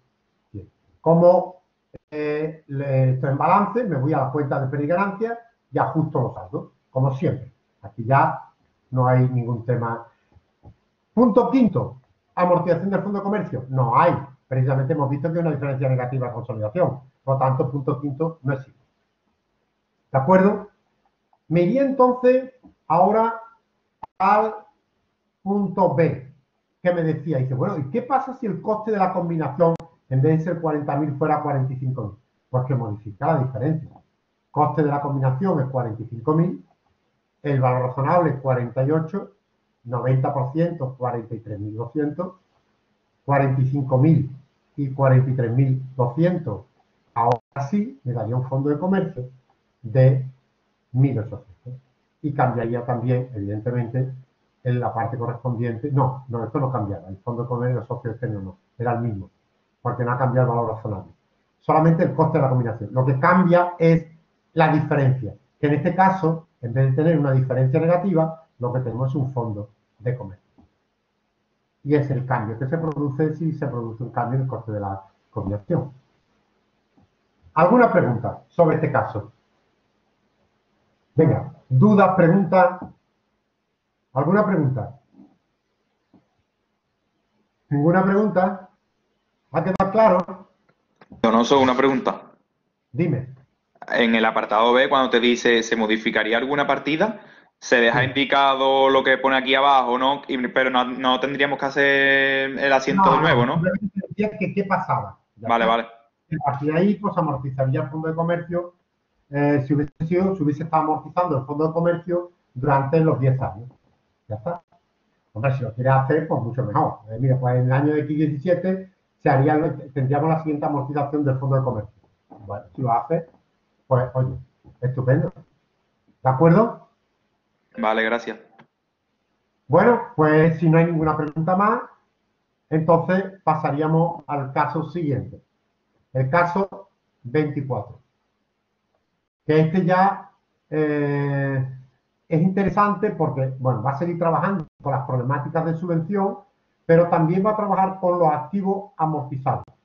Como estoy en balance, me voy a la cuenta de pérdida y ganancia y ajusto los saldos, como siempre. Aquí ya no hay ningún tema. Punto quinto, amortización del fondo de comercio. No hay. Precisamente hemos visto que hay una diferencia negativa de consolidación. Por lo tanto, punto quinto no existe. ¿De acuerdo? Me iría entonces ahora al punto B, que me decía, dice, bueno, ¿y qué pasa si el coste de la combinación en vez de ser 40.000 fuera 45.000? Pues que modifica la diferencia. Coste de la combinación es 45.000, el valor razonable es 48, 90%, 43.200, 45.000 y 43.200. Ahora sí me daría un fondo de comercio de 1.800. Y cambiaría también, evidentemente, en la parte correspondiente. No, esto no cambiaba. El fondo de comercio de socio externo no, era el mismo, porque no ha cambiado el valor razonable. Solamente el coste de la combinación. Lo que cambia es la diferencia, que en este caso, en vez de tener una diferencia negativa, lo que tenemos es un fondo de comercio. Y es el cambio que se produce si se produce un cambio en el coste de la combinación. ¿Alguna pregunta sobre este caso? Venga, dudas, preguntas. ¿Alguna pregunta? ¿Ninguna pregunta? ¿Ha quedado claro?
Donoso, una pregunta.
Dime.
En el apartado B, cuando te dice ¿se modificaría alguna partida? Se deja
Sí.
indicado lo que pone aquí abajo, ¿no? Pero no tendríamos que hacer el asiento de nuevo, ¿no?
Simplemente decía que qué pasaba. Ya
Vale,
está.
vale.
A partir de ahí, pues amortizaría el fondo de comercio, si hubiese estado amortizando el fondo de comercio durante los 10 años. Ya está. Hombre, si lo quieres hacer, pues mucho mejor. Mira, pues en el año de X17 tendríamos la siguiente amortización del fondo de comercio. Bueno, si lo haces, pues oye, estupendo. ¿De acuerdo?
Vale, gracias.
Bueno, pues si no hay ninguna pregunta más, Entonces pasaríamos al caso siguiente, el caso 24, que este ya es interesante porque, bueno, va a seguir trabajando con las problemáticas de subvención, pero también va a trabajar con los activos amortizables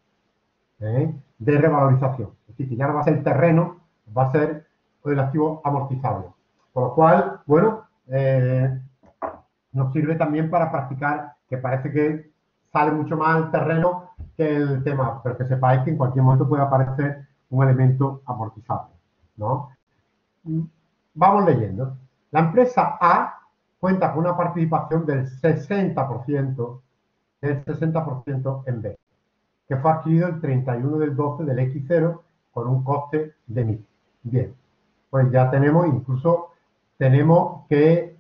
de revalorización. Es decir, que ya no va a ser terreno, va a ser el activo amortizable. Por lo cual, bueno, nos sirve también para practicar, que parece que sale mucho más al terreno que el tema, pero que sepáis que en cualquier momento puede aparecer un elemento amortizable, ¿no? Vamos leyendo. La empresa A cuenta con una participación del 60% en B, que fue adquirido el 31 del 12 del X0 con un coste de 1000. Bien, pues ya tenemos, incluso tenemos que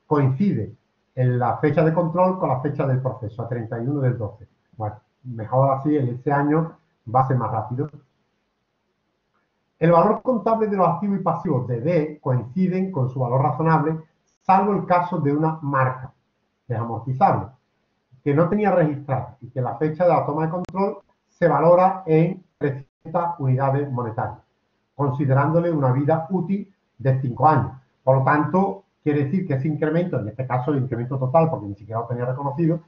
coincide en la fecha de control con la fecha del proceso, a 31 del 12. Bueno, mejor así, en este año va a ser más rápido. El valor contable de los activos y pasivos de D coinciden con su valor razonable, salvo el caso de una marca, que es amortizable, que no tenía registrada y que la fecha de la toma de control se valora en 300 unidades monetarias, considerándole una vida útil de 5 años. Por lo tanto, quiere decir que ese incremento, en este caso el incremento total, porque ni siquiera lo tenía reconocido,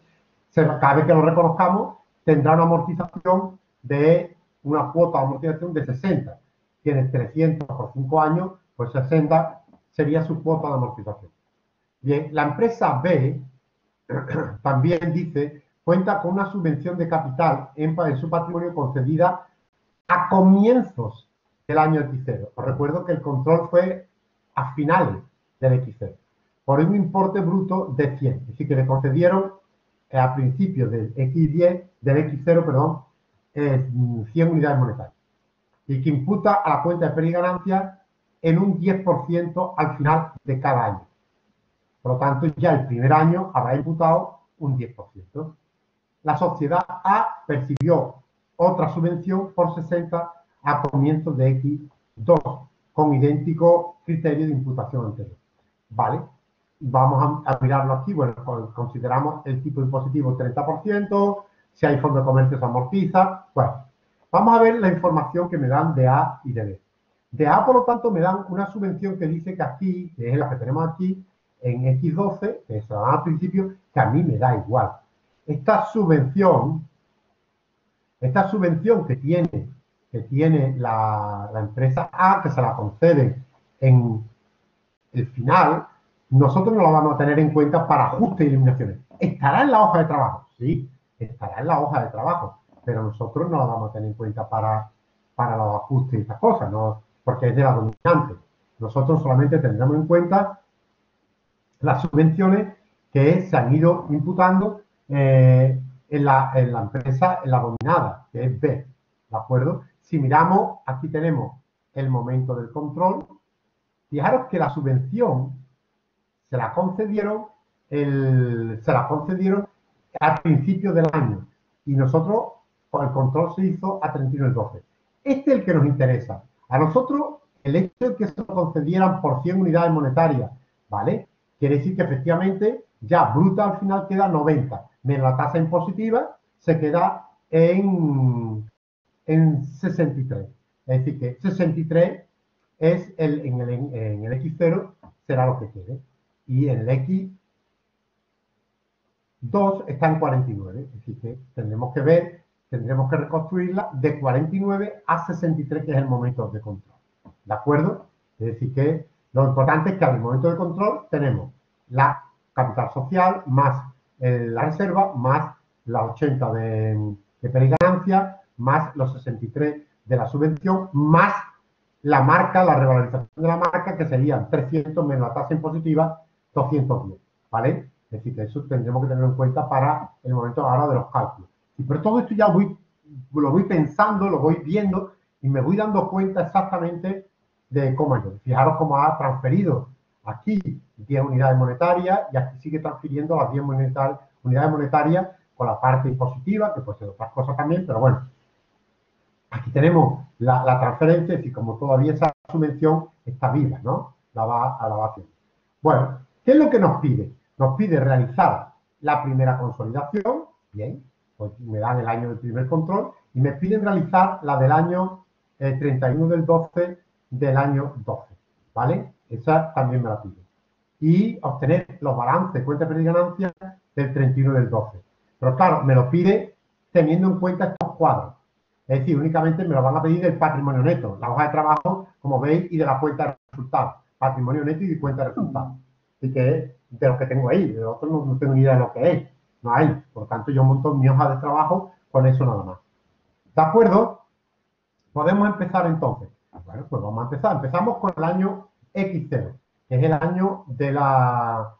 cada vez que lo reconozcamos, tendrá una amortización de una cuota de amortización de 60. Tiene 300 por 5 años, pues 60 sería su cuota de amortización. Bien, la empresa B también dice, cuenta con una subvención de capital en su patrimonio concedida a comienzos del año X0. Os recuerdo que el control fue a finales del X0, por un importe bruto de 100. Es decir, que le concedieron a principios del X10, del X0, perdón, 100 unidades monetarias. Y que imputa a la cuenta de pérdida y ganancia en un 10% al final de cada año. Por lo tanto, ya el primer año habrá imputado un 10%. La sociedad A percibió otra subvención por 60 a comienzos de X2, con idéntico criterio de imputación anterior. ¿Vale? Vamos a mirarlo aquí. Bueno, consideramos el tipo impositivo 30%, si hay fondo de comercio se amortiza. Bueno, vamos a ver la información que me dan de A y de B. De A, por lo tanto, me dan una subvención que dice que aquí, que es la que tenemos aquí, en X12, que se da al principio, que a mí me da igual. Esta subvención que tiene la empresa A, que se la concede en el final, nosotros no la vamos a tener en cuenta para ajustes y eliminaciones. ¿Estará en la hoja de trabajo? Sí, estará en la hoja de trabajo, pero nosotros no la vamos a tener en cuenta para los ajustes y estas cosas, ¿no? Porque es de la dominante. Nosotros solamente tendremos en cuenta las subvenciones que se han ido imputando en la empresa, en la dominada, que es B, ¿de acuerdo? Si miramos, aquí tenemos el momento del control. Fijaros que la subvención se la concedieron al principio del año y nosotros, el control se hizo a 31 del 12. Este es el que nos interesa. A nosotros, el hecho de que se lo concedieran por 100 unidades monetarias, ¿vale? Quiere decir que efectivamente ya bruta al final queda 90, menos la tasa impositiva se queda en 63. Es decir que 63 es en el X0 será lo que quede. Y en el X2 está en 49. Es decir que tendremos que reconstruirla de 49 a 63, que es el momento de control. ¿De acuerdo? Es decir que lo importante es que al momento de control tenemos la capital social más la reserva más las 80 de pérdida y ganancia más los 63 de la subvención más la marca, la revalorización de la marca, que serían 300 menos la tasa impositiva, 210, ¿vale? Es decir, que eso tendremos que tenerlo en cuenta para el momento ahora de los cálculos. Y por todo esto ya lo voy pensando, lo voy viendo y me voy dando cuenta exactamente de cómo es. Fijaros cómo ha transferido aquí 10 unidades monetarias y aquí sigue transfiriendo las 10 unidades monetarias con la parte impositiva, que puede ser otras cosas también, pero bueno. Aquí tenemos la transferencia y como todavía esa subvención está viva, ¿no? La va haciendo. Bueno, ¿qué es lo que nos pide? Nos pide realizar la primera consolidación, Bien, pues me dan el año del primer control y me piden realizar la del año 31 del 12 del año 12, ¿vale? Esa también me la piden. Y obtener los balances, cuenta de pérdida y ganancias del 31 del 12. Pero claro, me lo pide teniendo en cuenta estos cuadros. Es decir, únicamente me lo van a pedir del patrimonio neto, la hoja de trabajo, como veis, y de la cuenta de resultados. Patrimonio neto y de cuenta de resultados. Así que de lo que tengo ahí, de lo otro no tengo ni idea de lo que es. No hay. Por lo tanto, yo monto mi hoja de trabajo con eso nada más. ¿De acuerdo? Podemos empezar entonces. Bueno, pues vamos a empezar. Empezamos con el año X0, que es el año de la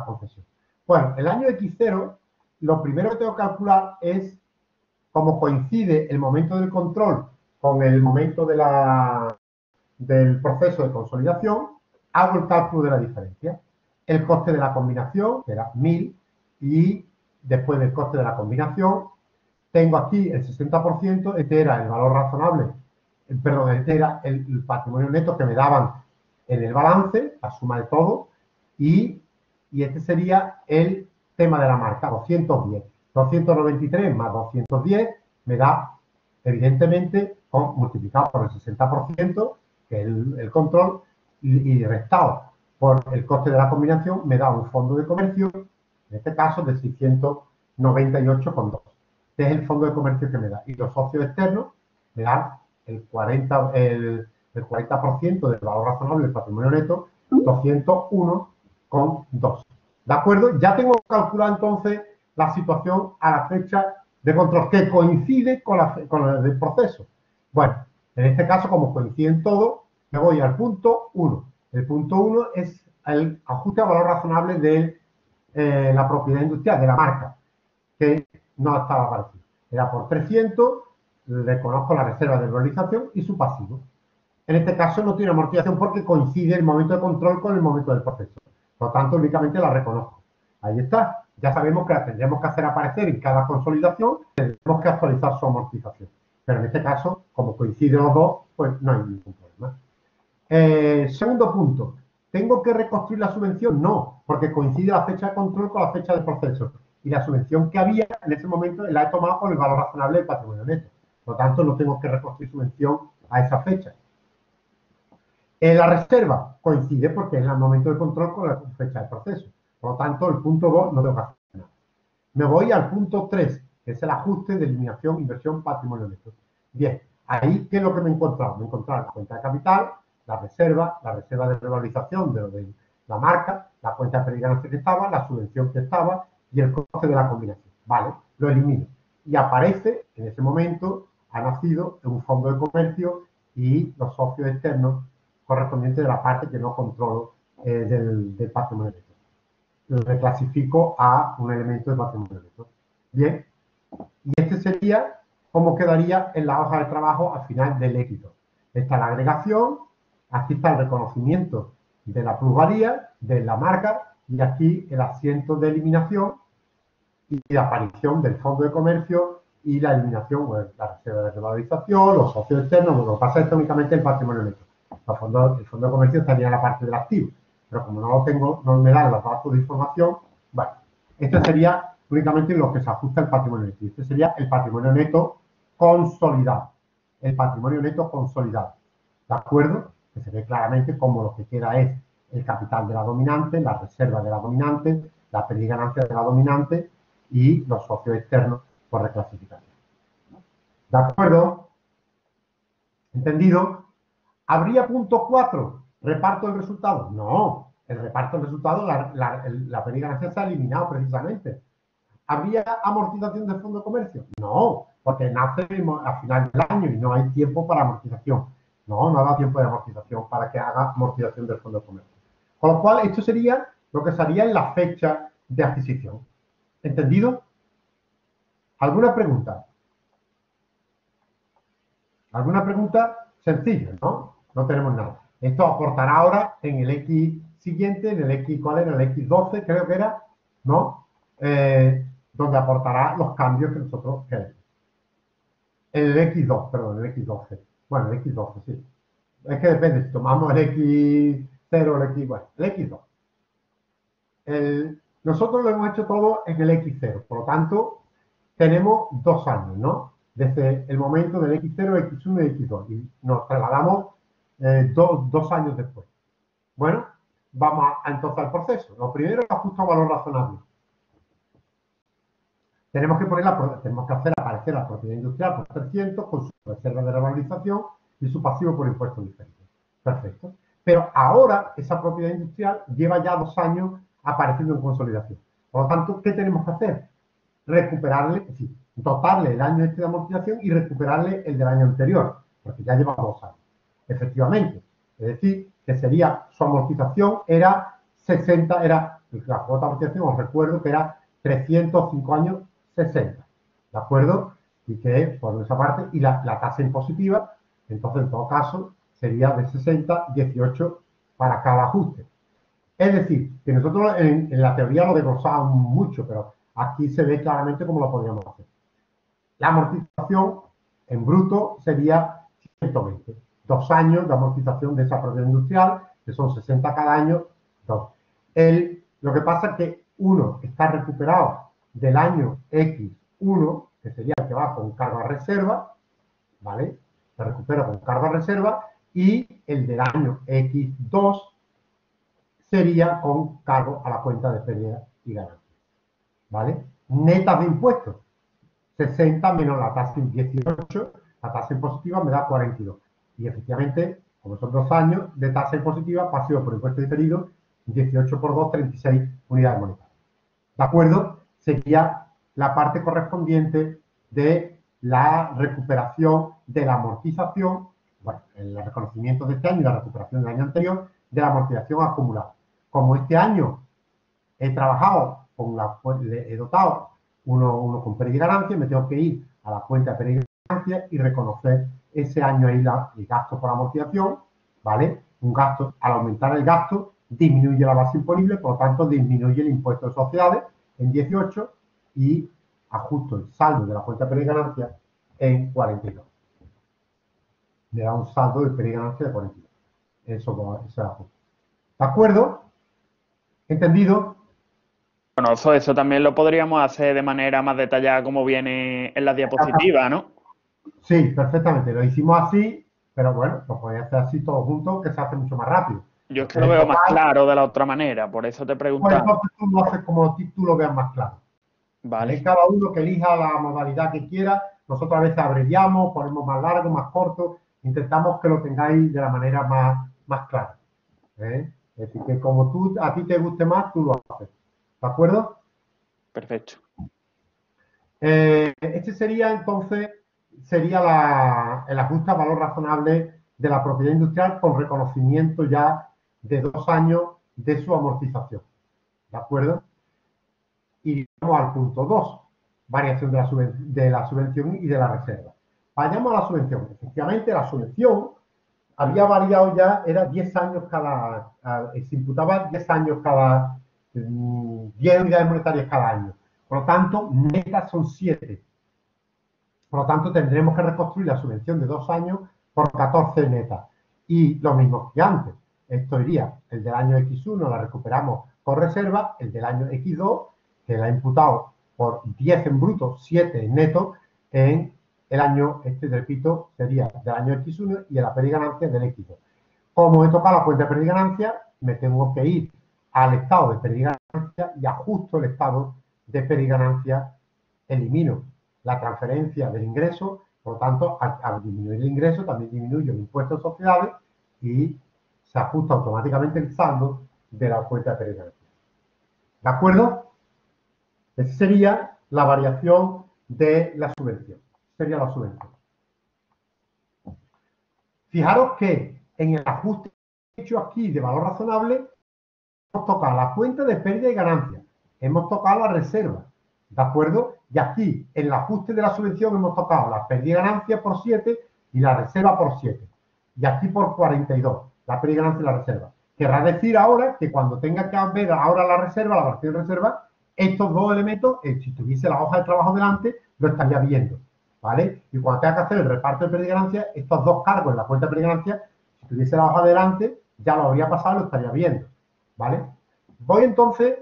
concesión. Bueno, el año X0, lo primero que tengo que calcular es, como coincide el momento del control con el momento del proceso de consolidación, hago el cálculo de la diferencia. El coste de la combinación, que era 1000, y después del coste de la combinación, tengo aquí el 60%, este era el valor razonable, perdón, este era el patrimonio neto que me daban en el balance, la suma de todo, y este sería el tema de la marca, 210. 293 más 210 me da, evidentemente, multiplicado por el 60%, que es el control, y restado por el coste de la combinación, me da un fondo de comercio, en este caso de 698,2. Este es el fondo de comercio que me da. Y los socios externos me dan el 40% del valor razonable del patrimonio neto, 201,2. ¿De acuerdo? Ya tengo calculado entonces la situación a la fecha de control, que coincide con la del proceso. Bueno, en este caso, como coinciden todos, me voy al punto 1. El punto 1 es el ajuste a valor razonable de la propiedad industrial, de la marca, que no estaba aparecido. Era por 300, le conozco la reserva de valorización y su pasivo. En este caso no tiene amortización porque coincide el momento de control con el momento del proceso. Por lo tanto, únicamente la reconozco. Ahí está. Ya sabemos que la tendremos que hacer aparecer en cada consolidación, tendremos que actualizar su amortización. Pero en este caso, como coinciden los dos, pues no hay ningún problema. Segundo punto. ¿Tengo que reconstruir la subvención? No, porque coincide la fecha de control con la fecha del proceso. Y la subvención que había en ese momento la he tomado con el valor razonable del patrimonio neto. Por lo tanto, no tengo que reconstruir subvención a esa fecha. La reserva coincide porque es el momento de control con la fecha del proceso. Por lo tanto, el punto 2 no tengo que hacer nada. Me voy al punto 3, que es el ajuste de eliminación, inversión, patrimonio neto. Bien, ahí, ¿qué es lo que me he encontrado? Me he encontrado la cuenta de capital, la reserva de revalorización de la marca, la cuenta de pérdida y ganancia que estaba, la subvención que estaba y el coste de la combinación. Vale, lo elimino. Y aparece, en ese momento, ha nacido un fondo de comercio y los socios externos correspondientes de la parte que no controlo del patrimonio neto. Lo reclasifico a un elemento de patrimonio neto. Bien, y este sería cómo quedaría en la hoja de trabajo al final del X2. Esta es la agregación, aquí está el reconocimiento de la plusvalía, de la marca, y aquí el asiento de eliminación y la aparición del fondo de comercio y la eliminación, bueno, la reserva de revalorización, los socios externos, lo que pasa es únicamente el patrimonio neto. El fondo de comercio estaría en la parte del activo, pero como no lo tengo, no me dan los datos de información, bueno, esto sería únicamente lo que se ajusta al patrimonio neto. Este sería el patrimonio neto consolidado. El patrimonio neto consolidado. ¿De acuerdo? Que se ve claramente como lo que queda es el capital de la dominante, la reserva de la dominante, la pérdida y ganancia de la dominante y los socios externos por reclasificación. ¿De acuerdo? ¿Entendido? ¿Habría punto 4? ¿Reparto del resultado? No. El reparto del resultado, la pérdida y ganancia se ha eliminado precisamente. ¿Habría amortización del fondo de comercio? No, porque nace a final del año y no hay tiempo para amortización. No ha dado tiempo de amortización para que haga amortización del fondo de comercio. Con lo cual, esto sería lo que sería en la fecha de adquisición. ¿Entendido? ¿Alguna pregunta? ¿Alguna pregunta? Sencilla, ¿no? No tenemos nada. Esto aportará ahora en el X siguiente, en el X, ¿cuál era? El X12, creo que era, ¿no? Donde aportará los cambios que nosotros queremos. El X2, perdón, el X12. Bueno, el X12, sí. Es que depende, si tomamos el X0 o el X, bueno, el X2. nosotros lo hemos hecho todo en el X0, por lo tanto, tenemos 2 años, ¿no? Desde el momento del X0, X1 y X2, y nos trasladamos 2 años después. Bueno, vamos entonces al proceso. Lo primero es ajuste a valor razonable. Tenemos que hacer aparecer la propiedad industrial por 300 con su reserva de revalorización y su pasivo por impuestos diferidos. Perfecto. Pero ahora esa propiedad industrial lleva ya 2 años apareciendo en consolidación. Por lo tanto, ¿qué tenemos que hacer? Recuperarle, es decir, dotarle el año este de amortización y recuperarle el del año anterior, porque ya lleva 2 años. Efectivamente. Es decir, que sería, su amortización era 60, la cuota de amortización, os recuerdo que era 305 años 60, ¿de acuerdo? Y que, por esa parte, y la tasa impositiva, entonces, en todo caso, sería de 60, 18 para cada ajuste. Es decir, que nosotros en la teoría lo desglosábamos mucho, pero aquí se ve claramente cómo lo podríamos hacer. La amortización en bruto sería 120. 2 años de amortización de esa propiedad industrial, que son 60 cada año, 2. Lo que pasa es que uno está recuperado del año X1, que sería el que va con cargo a reserva, ¿vale? Se recupera con cargo a reserva, y el del año X2 sería con cargo a la cuenta de pérdida y ganancia, ¿vale? Netas de impuestos, 60 menos la tasa 18, la tasa impositiva me da 42. Y efectivamente, como son 2 años de tasa impositiva, pasivo por impuestos diferidos, 18 por 2, 36 unidades monetarias. ¿De acuerdo? Sería la parte correspondiente de la recuperación de la amortización, bueno, el reconocimiento de este año y la recuperación del año anterior, de la amortización acumulada. Como este año he trabajado he dotado uno con pérdida y ganancia, me tengo que ir a la cuenta de pérdida y ganancia y reconocer ese año ahí el gasto por amortización, ¿vale? Un gasto, al aumentar el gasto, disminuye la base imponible, por lo tanto, disminuye el impuesto de sociedades en 18 y ajusto el saldo de la cuenta de pérdida y ganancia en 42. Me da un saldo de pérdida y ganancia de 42. Eso es el ajuste. ¿De acuerdo? ¿Entendido?
Bueno, eso también lo podríamos hacer de manera más detallada como viene en la diapositiva, ¿no?
Sí, perfectamente. Lo hicimos así, pero bueno, lo podéis hacer así todo junto, que se hace mucho más rápido.
Yo es que lo veo más claro de la otra manera, por eso te
Pues
preguntaba.
entonces tú lo haces como tú lo veas más claro.
Vale.
Cada uno que elija la modalidad que quiera. Nosotros a veces abreviamos, ponemos más largo, más corto. Intentamos que lo tengáis de la manera más clara. Es decir, que como a ti te guste más, tú lo haces. ¿De acuerdo?
Perfecto.
Este sería entonces el ajuste a valor razonable de la propiedad industrial con reconocimiento ya de 2 años de su amortización. ¿De acuerdo? Y vamos al punto 2, variación de la subvención y de la reserva. Vayamos a la subvención. Efectivamente, la subvención había variado ya, era 10 años se imputaba 10 años 10 unidades monetarias cada año. Por lo tanto, netas son 7. Por lo tanto, tendremos que reconstruir la subvención de 2 años por 14 netas. Y lo mismo que antes. Esto iría, el del año X1 la recuperamos con reserva, el del año X2, que la ha imputado por 10 en bruto, 7 en neto, en el año, repito, sería del año X1 y en la pérdida y ganancia del X2. Como he tocado la cuenta de pérdida y ganancia, me tengo que ir al estado de pérdida y ganancia y ajusto el estado de pérdida y ganancia, elimino la transferencia del ingreso, por lo tanto, al disminuir el ingreso, también disminuyo el impuesto de sociedades y se ajusta automáticamente el saldo de la cuenta de pérdida y ganancia. ¿De acuerdo? Esa sería la variación de la subvención. Sería la subvención. Fijaros que en el ajuste hecho aquí de valor razonable, hemos tocado la cuenta de pérdida y ganancia, hemos tocado la reserva, ¿de acuerdo? Y aquí, en el ajuste de la subvención, hemos tocado la pérdida y ganancia por 7 y la reserva por 7. Y aquí por 42, la pérdida y ganancia y la reserva. Querrá decir ahora que cuando tenga que ver ahora la reserva, la variación de reserva, estos dos elementos, si tuviese la hoja de trabajo delante, lo estaría viendo, ¿vale? Y cuando tenga que hacer el reparto de pérdida y ganancia, estos dos cargos en la cuenta de pérdida y ganancia, si tuviese la hoja delante, ya lo habría pasado y lo estaría viendo, ¿vale? Voy entonces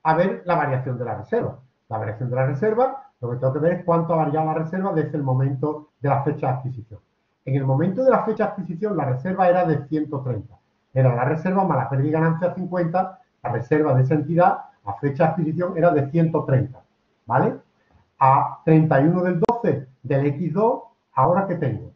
a ver la variación de la reserva. La variación de la reserva, lo que tengo que ver es cuánto ha variado la reserva desde el momento de la fecha de adquisición. En el momento de la fecha de adquisición, la reserva era de 130. Era la reserva más la pérdida y ganancia 50, la reserva de esa entidad a fecha de adquisición era de 130, ¿vale? A 31 del 12 del X2, ¿ahora qué tengo?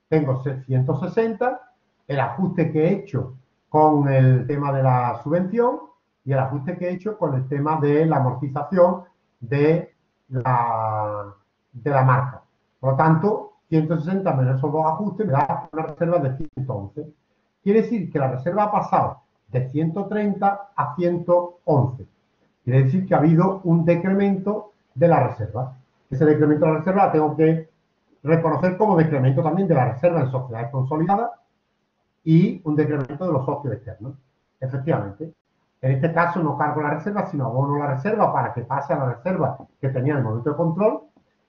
Tengo 160, el ajuste que he hecho con el tema de la subvención y el ajuste que he hecho con el tema de la amortización de la marca. Por lo tanto, 160 menos esos dos ajustes me da una reserva de 111. Quiere decir que la reserva ha pasado de 130 a 111. Quiere decir que ha habido un decremento de la reserva. Ese decremento de la reserva la tengo que reconocer como decremento también de la reserva en sociedades consolidadas y un decremento de los socios externos. Efectivamente. En este caso no cargo la reserva, sino abono la reserva para que pase a la reserva que tenía en el momento de control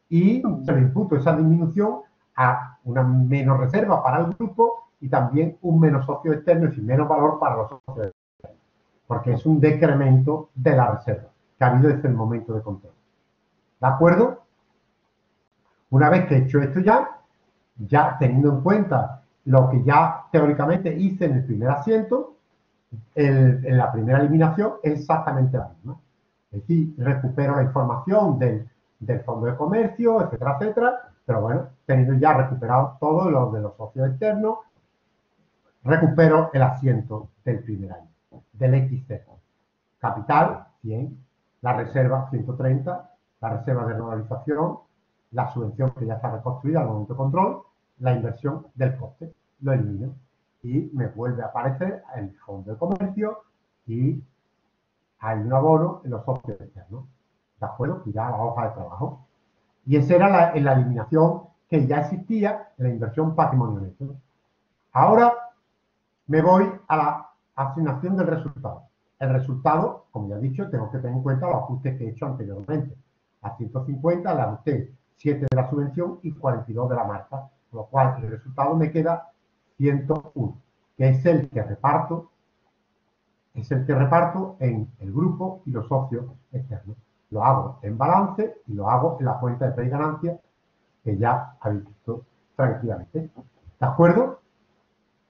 y se le imputo esa disminución a una menos reserva para el grupo y también un menos socio externo, es decir, menos valor para los socios externos, porque es un decremento de la reserva que ha habido desde el momento de control. ¿De acuerdo? Una vez que he hecho esto ya teniendo en cuenta lo que ya teóricamente hice en el primer asiento, en la primera eliminación es exactamente la misma. Es decir, recupero la información del fondo de comercio, etcétera, etcétera, pero bueno, teniendo ya recuperado todo lo de los socios externos, recupero el asiento del primer año, del XC. Capital, 100, la reserva, 130, la reserva de normalización, la subvención que ya está reconstruida al momento de control, la inversión del coste, lo elimino y me vuelve a aparecer el fondo de comercio y hay un abono en los socios externos. ¿De acuerdo? Y ya la hoja de trabajo. Y esa era la eliminación que ya existía en la inversión patrimonio neto. Ahora me voy a la asignación del resultado. El resultado, como ya he dicho, tengo que tener en cuenta los ajustes que he hecho anteriormente. A 150 le ajusté 7 de la subvención y 42 de la marca, con lo cual el resultado me queda 101, que es el que reparto en el grupo y los socios externos. Lo hago en balance y lo hago en la cuenta de pérdida y ganancia que ya habéis visto tranquilamente. ¿De acuerdo?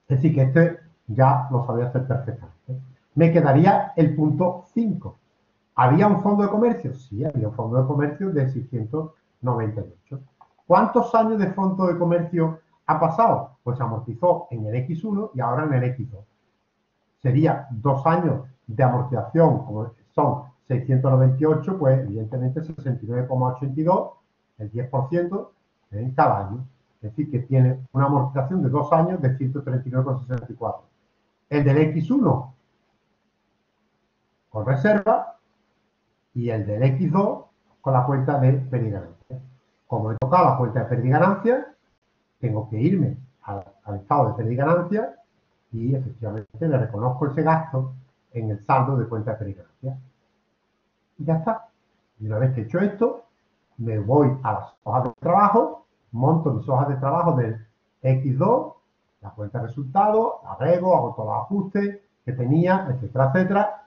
Es decir, que este ya lo sabía hacer perfectamente. Me quedaría el punto 5. ¿Había un fondo de comercio? Sí, había un fondo de comercio de 698. ¿Cuántos años de fondo de comercio ha pasado? Pues se amortizó en el X1 y ahora en el X2. Sería 2 años de amortización, como son 698, pues evidentemente 69,82, el 10% en cada año. Es decir, que tiene una amortización de 2 años de 139,64. El del X1 con reserva y el del X2 con la cuenta de pérdida y ganancia. Como he tocado la cuenta de pérdida y ganancia, tengo que irme al estado de pérdida y ganancia y efectivamente le reconozco ese gasto en el saldo de cuenta de pérdida y ganancia. Y ya está. Y una vez que he hecho esto, me voy a las hojas de trabajo, monto mis hojas de trabajo del X2, la cuenta de resultados, agrego, hago todos los ajustes que tenía, etcétera, etcétera,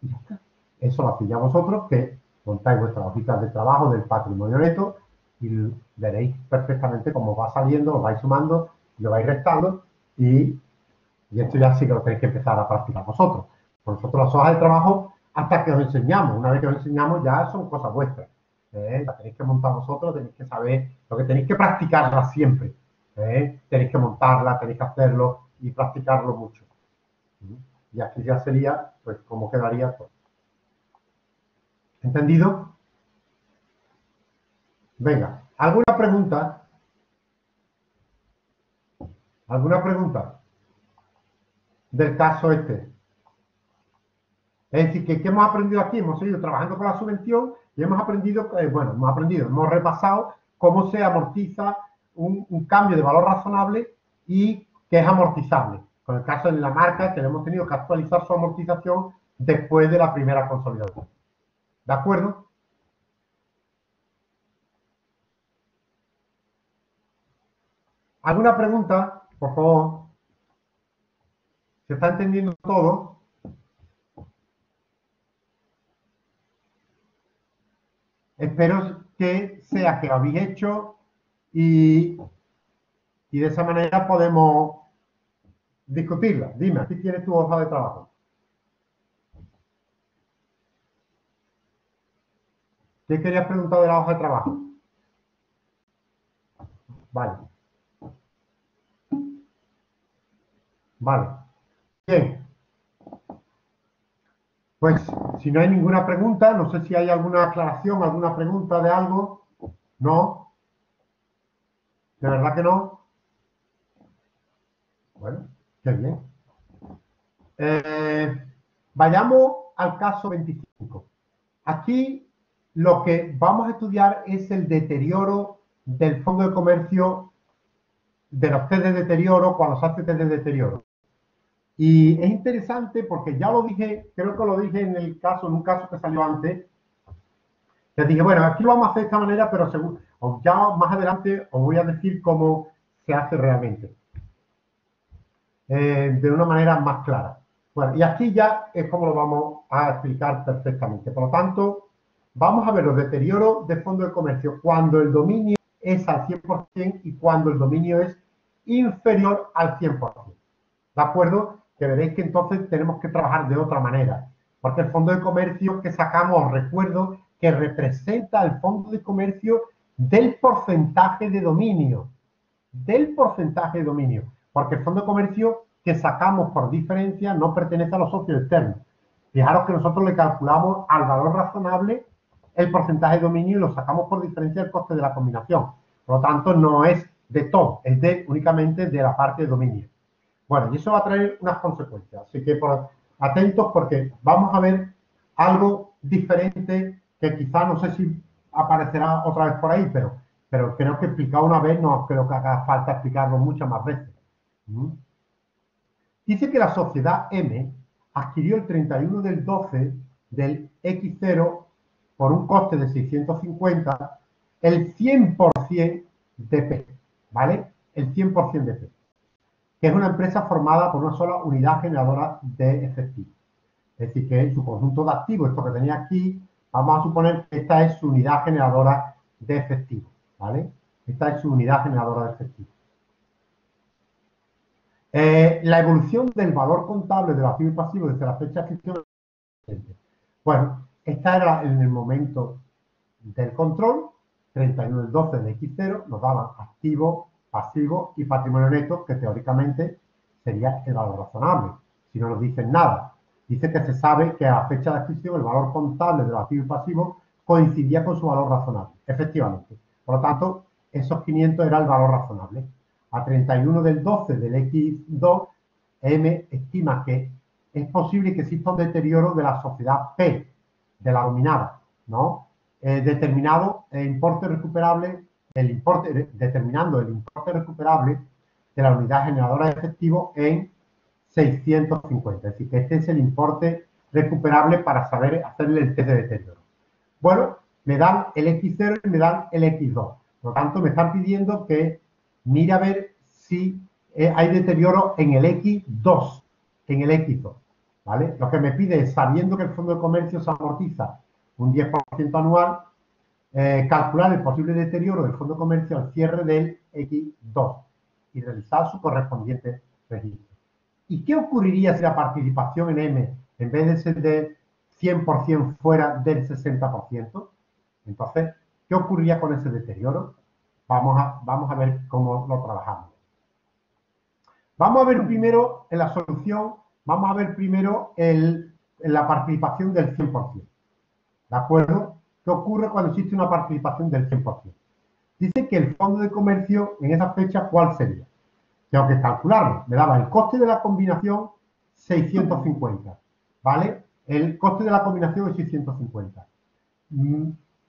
y ya está. Eso lo hacéis ya vosotros, que montáis vuestras hojitas de trabajo del patrimonio neto y veréis perfectamente cómo va saliendo, lo vais sumando, lo vais restando y esto ya sí que lo tenéis que empezar a practicar vosotros. Por nosotros las hojas de trabajo, hasta que os enseñamos, una vez que os enseñamos ya son cosas vuestras. La tenéis que montar vosotros, tenéis que saber, lo que tenéis que practicarla siempre. Tenéis que montarla, tenéis que hacerlo y practicarlo mucho. Y aquí ya sería, pues, cómo quedaría todo. ¿Entendido? Venga, ¿alguna pregunta? ¿Alguna pregunta del caso este? Es decir, ¿qué hemos aprendido aquí? Hemos seguido trabajando con la subvención y hemos aprendido, hemos repasado cómo se amortiza un cambio de valor razonable y que es amortizable. Con el caso de la marca, que le hemos tenido que actualizar su amortización después de la primera consolidación. ¿De acuerdo? ¿Alguna pregunta? Por favor. ¿Se está entendiendo todo? Espero que sea que lo habéis hecho y de esa manera podemos discutirla. Dime, aquí tienes tu hoja de trabajo. ¿Qué querías preguntar de la hoja de trabajo? Vale. Vale. Bien. Pues si no hay ninguna pregunta, no sé si hay alguna aclaración, alguna pregunta de algo. ¿No? ¿De verdad que no? Bueno, qué bien. Vayamos al caso 25. Aquí lo que vamos a estudiar es el deterioro del fondo de comercio, de los test de deterioro, cuando se hace test de deterioro. Y es interesante porque ya lo dije, creo que lo dije en un caso que salió antes. Les dije, bueno, aquí lo vamos a hacer de esta manera, pero ya más adelante os voy a decir cómo se hace realmente. De una manera más clara. Bueno, y aquí ya es como lo vamos a explicar perfectamente. Por lo tanto, vamos a ver los deterioros de fondo de comercio cuando el dominio es al 100% y cuando el dominio es inferior al 100%. ¿De acuerdo? Que veréis que entonces tenemos que trabajar de otra manera. Porque el fondo de comercio que sacamos, os recuerdo, que representa el fondo de comercio del porcentaje de dominio. Del porcentaje de dominio. Porque el fondo de comercio que sacamos por diferencia no pertenece a los socios externos. Fijaros que nosotros le calculamos al valor razonable el porcentaje de dominio y lo sacamos por diferencia del coste de la combinación. Por lo tanto, no es de todo, es únicamente de la parte de dominio. Bueno, y eso va a traer unas consecuencias. Así que atentos porque vamos a ver algo diferente que quizá no sé si aparecerá otra vez por ahí, pero creo que explicado una vez no creo que haga falta explicarlo muchas más veces. Dice que la sociedad M adquirió el 31 del 12 del X0 por un coste de 650 el 100% de P, ¿vale? El 100% de P, que es una empresa formada por una sola unidad generadora de efectivo. Es decir, que en su conjunto de activos, esto que tenía aquí, vamos a suponer que esta es su unidad generadora de efectivo, ¿vale? Esta es su unidad generadora de efectivo. La evolución del valor contable de los activos y pasivos desde la fecha de adquisición. Bueno, esta era en el momento del control, 31 del 12 del X0, nos daban activo, pasivo y patrimonio neto, que teóricamente sería el valor razonable. Si no nos dicen nada, dice que se sabe que a la fecha de adquisición el valor contable de los activos y pasivos coincidía con su valor razonable. Efectivamente. Por lo tanto, esos 500 era el valor razonable. A 31 del 12 del X2, M estima que es posible que exista un deterioro de la sociedad P, de la dominada, ¿no? Determinado el importe recuperable, determinando el importe recuperable de la unidad generadora de efectivo en 650. Es decir, que este es el importe recuperable para saber hacerle el test de deterioro. Bueno, me dan el X0 y me dan el X2. Por lo tanto, me están pidiendo que mire a ver si hay deterioro en el X2, ¿vale? Lo que me pide es, sabiendo que el fondo de comercio se amortiza un 10% anual, calcular el posible deterioro del fondo de comercio al cierre del X2 y realizar su correspondiente registro. ¿Y qué ocurriría si la participación en M, en vez de ser del 100%, fuera del 60%? Entonces, ¿qué ocurriría con ese deterioro? Vamos a ver cómo lo trabajamos. Vamos a ver primero en la solución, vamos a ver primero la participación del 100%. ¿De acuerdo? ¿Qué ocurre cuando existe una participación del 100%? Dice que el fondo de comercio en esa fecha, ¿cuál sería? Tengo que calcularlo. Me daba el coste de la combinación 650, ¿vale? El coste de la combinación es 650.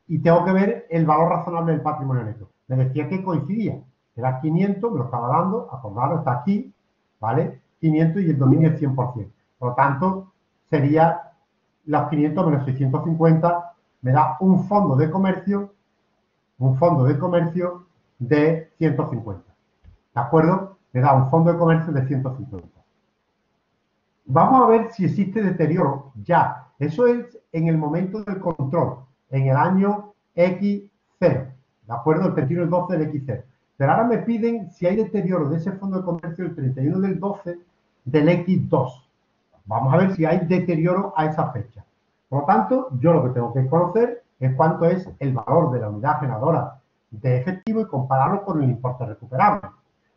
Y tengo que ver el valor razonable del patrimonio neto. Me decía que coincidía. Era 500, me lo estaba dando, acordaros, está aquí, ¿vale? 500 y el dominio es 100%. Por lo tanto, sería los 500 menos 650, me da un fondo de comercio de 150. ¿De acuerdo? Me da un fondo de comercio de 150. Vamos a ver si existe deterioro ya. Eso es en el momento del control, en el año X0, ¿de acuerdo? El 31 del 12 del X0. Pero ahora me piden si hay deterioro de ese fondo de comercio el 31 del 12 del X2. Vamos a ver si hay deterioro a esa fecha. Por lo tanto, yo lo que tengo que conocer es cuánto es el valor de la unidad generadora de efectivo y compararlo con el importe recuperable.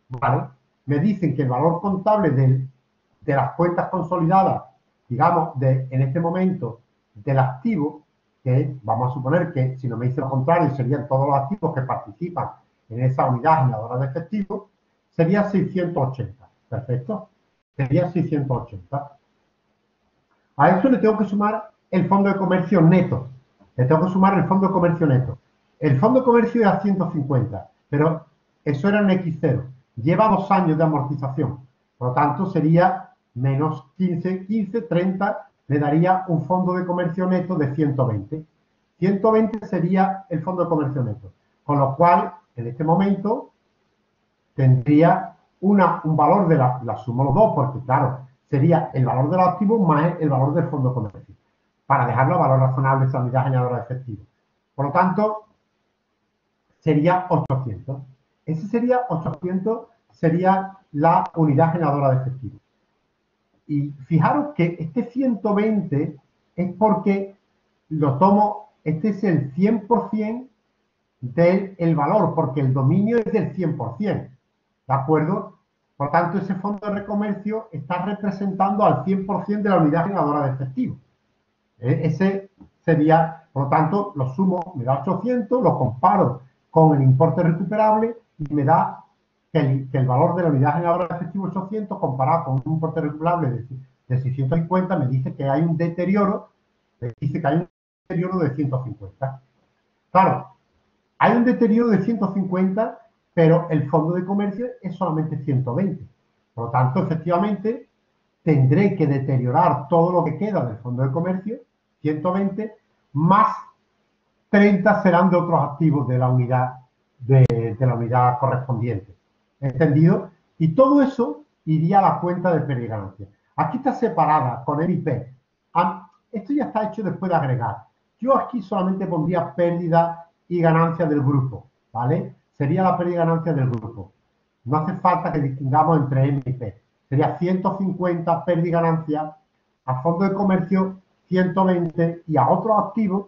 ¿Vale? Me dicen que el valor contable de las cuentas consolidadas, digamos, en este momento del activo, que vamos a suponer que si no me dice lo contrario, serían todos los activos que participan en esa unidad generadora de efectivo, sería 680. Perfecto. Sería 680. A eso le tengo que sumar el fondo de comercio neto. Le tengo que sumar el fondo de comercio neto. El fondo de comercio era 150, pero eso era en X0. Lleva 2 años de amortización. Por lo tanto, sería menos 15, 15, 30, le daría un fondo de comercio neto de 120. 120 sería el fondo de comercio neto. Con lo cual, en este momento, tendría un valor de la sumo los dos, porque claro, sería el valor de los activos más el valor del fondo de comercio, para dejarlo a valor razonable esa unidad generadora de efectivo. Por lo tanto, sería 800. Ese sería 800, sería la unidad generadora de efectivo. Y fijaros que este 120 es porque lo tomo, este es el 100% del valor, porque el dominio es del 100%. ¿De acuerdo? Por lo tanto, ese fondo de recomercio está representando al 100% de la unidad generadora de efectivo. Ese sería, por lo tanto, lo sumo, me da 800, lo comparo con el importe recuperable y me da que el valor de la unidad generadora de efectivo es 800 comparado con un importe recuperable de 650, me dice que hay un deterioro, de 150. Claro, hay un deterioro de 150, pero el fondo de comercio es solamente 120. Por lo tanto, efectivamente, tendré que deteriorar todo lo que queda del fondo de comercio, 120, más 30 serán de otros activos de la unidad, de la unidad correspondiente. ¿Entendido? Y todo eso iría a la cuenta de pérdida y ganancia. Aquí está separada con el IP. Esto ya está hecho después de agregar. Yo aquí solamente pondría pérdida y ganancia del grupo, ¿vale? Sería la pérdida y ganancia del grupo. No hace falta que distingamos entre M y P. Sería 150 pérdida y ganancia, a fondo de comercio 120 y a otros activos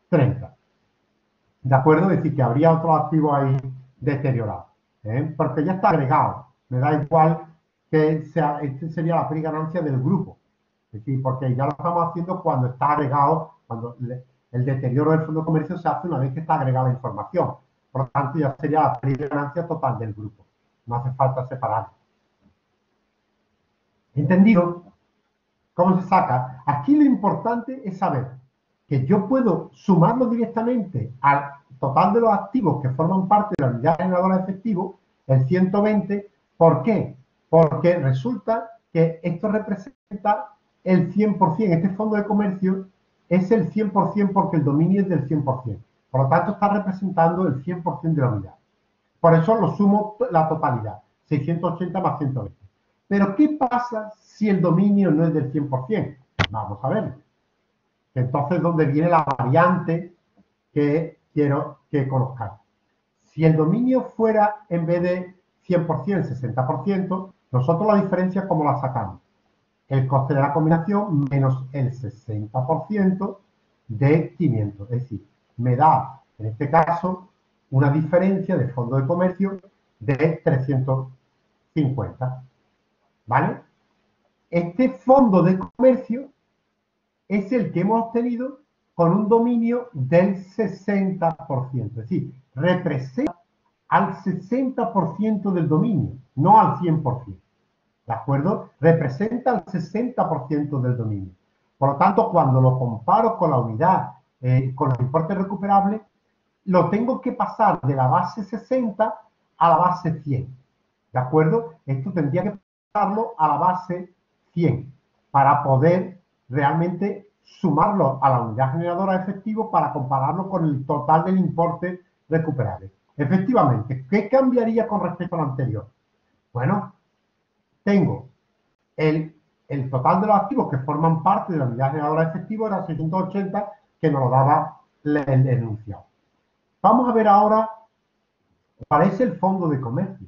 30. ¿De acuerdo? Es decir, que habría otros activos ahí deteriorados. Porque ya está agregado. Me da igual que sea, este sería la pérdida y ganancia del grupo. Es decir, porque ya lo estamos haciendo cuando está agregado, cuando el deterioro del fondo de comercio se hace una vez que está agregada la información. Por lo tanto, ya sería la pérdida y ganancia total del grupo. No hace falta separarlo. ¿Entendido? ¿Cómo se saca? Aquí lo importante es saber que yo puedo sumarlo directamente al total de los activos que forman parte de la unidad generadora de efectivo, el 120. ¿Por qué? Porque resulta que esto representa el 100%. Este fondo de comercio es el 100% porque el dominio es del 100%. Por lo tanto, está representando el 100% de la unidad. Por eso lo sumo la totalidad, 680 más 120. Pero, ¿qué pasa si el dominio no es del 100%? Vamos a verlo. Entonces, ¿dónde viene la variante que quiero que conozcáis? Si el dominio fuera, en vez de 100%, 60%, nosotros la diferencia, ¿cómo la sacamos? El coste de la combinación menos el 60% de 500. Es decir, me da, en este caso, una diferencia de fondo de comercio de 350. ¿Vale? Este fondo de comercio es el que hemos obtenido con un dominio del 60%. Es decir, representa al 60% del dominio, no al 100%. ¿De acuerdo? Representa al 60% del dominio. Por lo tanto, cuando lo comparo con la unidad, con los importes recuperables, lo tengo que pasar de la base 60 a la base 100. ¿De acuerdo? Esto tendría que pasarlo a la base 100 para poder realmente sumarlo a la unidad generadora de efectivo para compararlo con el total del importe recuperable. Efectivamente, ¿qué cambiaría con respecto al anterior? Bueno, tengo el total de los activos que forman parte de la unidad generadora de efectivo era 680, que nos lo daba el enunciado. Vamos a ver ahora cuál es el fondo de comercio.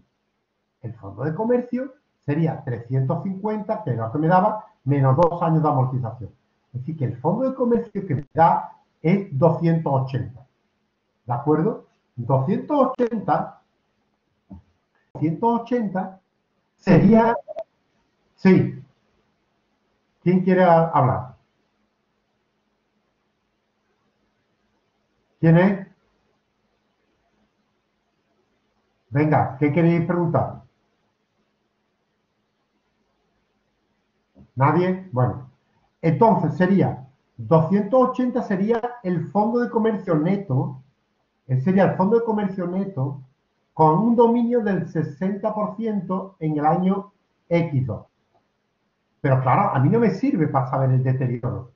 El fondo de comercio sería 350, que es lo que me daba, menos 2 años de amortización. Es decir, que el fondo de comercio que me da es 280. ¿De acuerdo? 280 sería... Sí. ¿Quién quiere hablar? ¿Quién es? Venga, ¿qué queréis preguntar? ¿Nadie? Bueno, entonces sería 280 sería el fondo de comercio neto, sería el fondo de comercio neto con un dominio del 60% en el año X2. Pero claro, a mí no me sirve para saber el deterioro.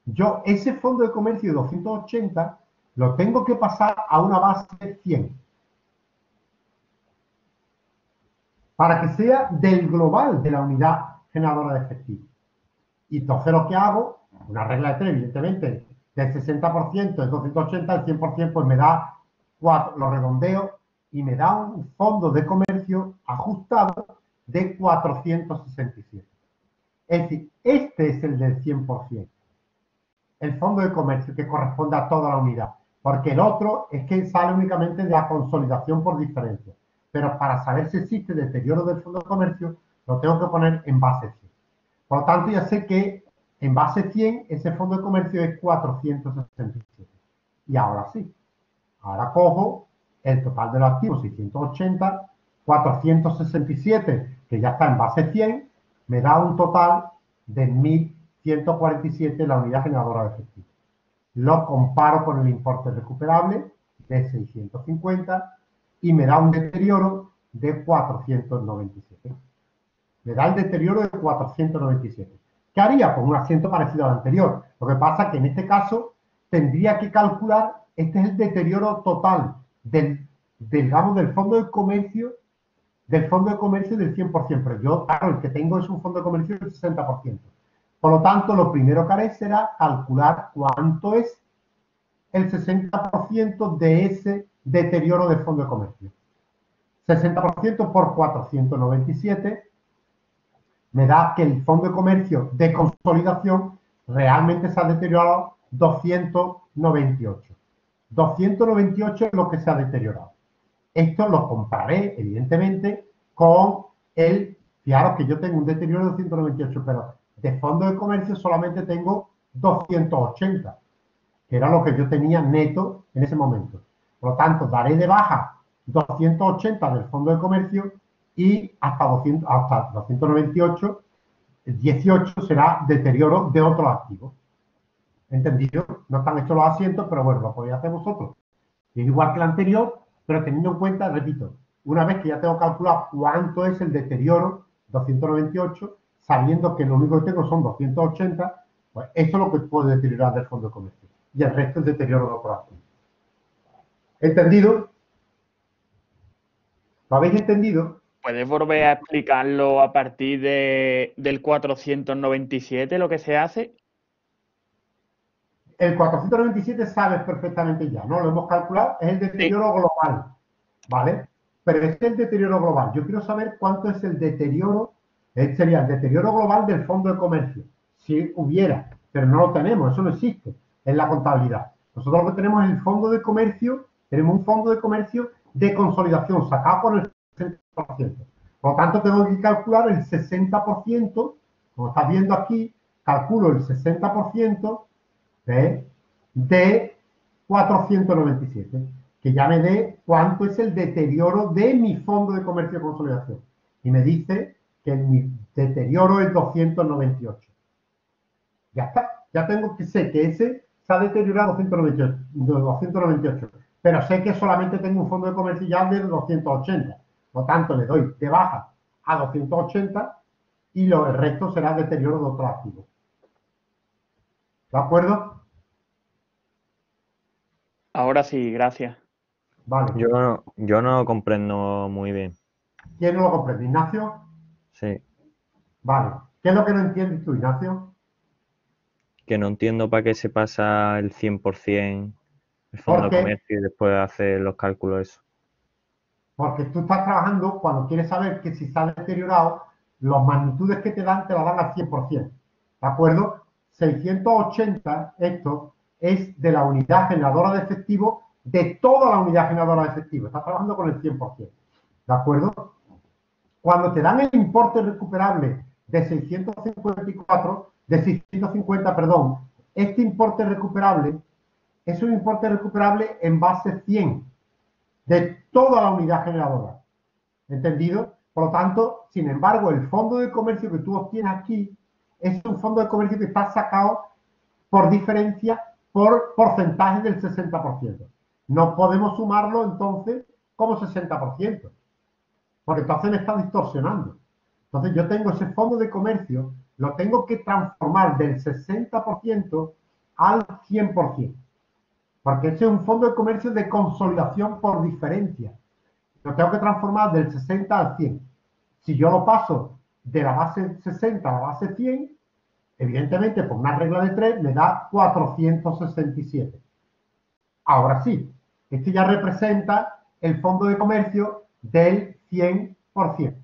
Yo ese fondo de comercio de 280 lo tengo que pasar a una base de 100 para que sea del global de la unidad generadora de efectivo. Y entonces lo que hago, una regla de 3, evidentemente, del 60% de 280, el 100% pues me da 4, lo redondeo y me da un fondo de comercio ajustado de 467. Es decir, este es el del 100%, el fondo de comercio que corresponde a toda la unidad, porque el otro es que sale únicamente de la consolidación por diferencia. Pero para saber si existe deterioro del fondo de comercio, lo tengo que poner en base 100. Por lo tanto, ya sé que en base 100 ese fondo de comercio es 467. Y ahora sí, ahora cojo el total de los activos, 680, 467, que ya está en base 100, me da un total de 1.147 la unidad generadora de efectivo. Lo comparo con el importe recuperable de 650 y me da un deterioro de 497. Me da el deterioro de 497. ¿Qué haría? Pues un asiento parecido al anterior. Lo que pasa es que en este caso tendría que calcular, este es el deterioro total digamos, del fondo de comercio, del 100%. Pero yo, claro, el que tengo es un fondo de comercio del 60%. Por lo tanto, lo primero que haré será calcular cuánto es el 60% de ese deterioro del fondo de comercio. 60% por 497 me da que el fondo de comercio de consolidación realmente se ha deteriorado 298. 298 es lo que se ha deteriorado. Esto lo compararé, evidentemente, con fijaros que yo tengo un deterioro de 298, pero de fondo de comercio solamente tengo 280, que era lo que yo tenía neto en ese momento. Por lo tanto, daré de baja 280 del fondo de comercio y hasta 298, 18 será deterioro de otros activos. ¿Entendido? No están hechos los asientos, pero bueno, lo podéis hacer vosotros. Es igual que el anterior, pero teniendo en cuenta, repito, una vez que ya tengo calculado cuánto es el deterioro, 298, sabiendo que lo único que tengo son 280, pues eso es lo que puedo deteriorar del fondo de comercio. Y el resto es deterioro de otros activos. ¿Entendido? ¿Lo habéis entendido?
¿Puedes volver a explicarlo a partir del 497, lo que se hace?
El 497 sabes perfectamente ya, ¿no? Lo hemos calculado, es el deterioro global, ¿vale? Pero es el deterioro global. Yo quiero saber cuánto es el deterioro, sería el deterioro global del fondo de comercio, si hubiera, pero no lo tenemos, eso no existe en la contabilidad. Nosotros lo que tenemos es el fondo de comercio, tenemos un fondo de comercio de consolidación sacado por el 60%. Por lo tanto, tengo que calcular el 60%, como estás viendo aquí, calculo el 60% de 497, que ya me dé cuánto es el deterioro de mi fondo de comercio de consolidación. Y me dice que mi deterioro es 298. Ya está. Ya tengo que sé que ese se ha deteriorado 298. Pero sé que solamente tengo un fondo de comercio ya de 280. Por lo tanto, le doy de baja a 280 y el resto será deterioro de otro activo. ¿De acuerdo?
Ahora sí, gracias.
Vale.
Yo no comprendo muy bien.
¿Quién no lo comprende? ¿Ignacio?
Sí.
Vale. ¿Qué es lo que no entiendes tú, Ignacio?
Que no entiendo para qué se pasa el 100% el fondo
¿Por
de
qué?
comercio y después hacer los cálculos eso.
Porque tú estás trabajando cuando quieres saber que si está deteriorado, las magnitudes que te dan la dan al 100%. ¿De acuerdo? 680, esto es de la unidad generadora de efectivo, de toda la unidad generadora de efectivo. Estás trabajando con el 100%. ¿De acuerdo? Cuando te dan el importe recuperable de 650, perdón, este importe recuperable es un importe recuperable en base 100 de toda la unidad generadora. ¿Entendido? Por lo tanto, sin embargo, el fondo de comercio que tú obtienes aquí es un fondo de comercio que está sacado por diferencia, por porcentaje del 60%. No podemos sumarlo entonces como 60%, porque entonces me está distorsionando. Entonces yo tengo ese fondo de comercio, lo tengo que transformar del 60% al 100%, porque ese es un fondo de comercio de consolidación por diferencia. Lo tengo que transformar del 60 al 100. Si yo lo paso de la base 60 a la base 100, evidentemente por una regla de 3 me da 467. Ahora sí, este ya representa el fondo de comercio del 100%.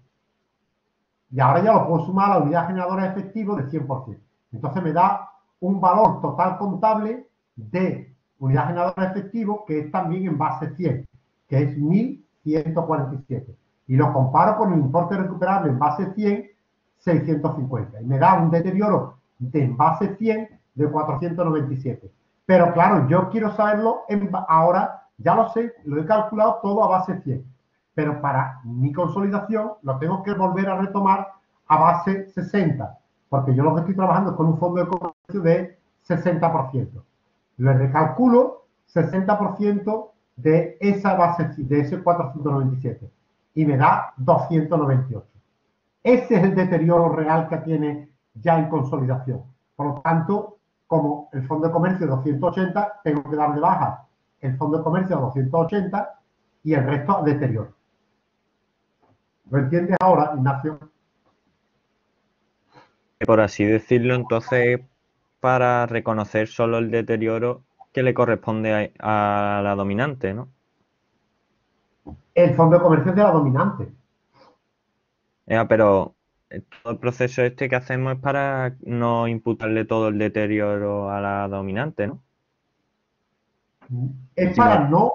Y ahora ya lo puedo sumar a la unidad generadora de efectivo del 100%. Entonces me da un valor total contable de unidad generadora de efectivo que es también en base 100, que es 1147. Y lo comparo con el importe recuperable en base 100, 650. Y me da un deterioro en base 100 de 497. Pero claro, yo quiero saberlo ahora, ya lo sé, lo he calculado todo a base 100. Pero para mi consolidación lo tengo que volver a retomar a base 60, porque yo lo que estoy trabajando es con un fondo de comercio de 60%. Le recalculo 60% de esa base, de ese 497, y me da 298. Ese es el deterioro real que tiene ya en consolidación. Por lo tanto, como el fondo de comercio es 280, tengo que dar de baja el fondo de comercio a 280 y el resto a deterioro. ¿Lo entiendes ahora, Ignacio?
Por así decirlo, entonces, para reconocer solo el deterioro que le corresponde a la dominante, ¿no?
El fondo de comercio es de la dominante.
Pero todo el proceso este que hacemos es para no imputarle todo el deterioro a la dominante, ¿no?
Es para no,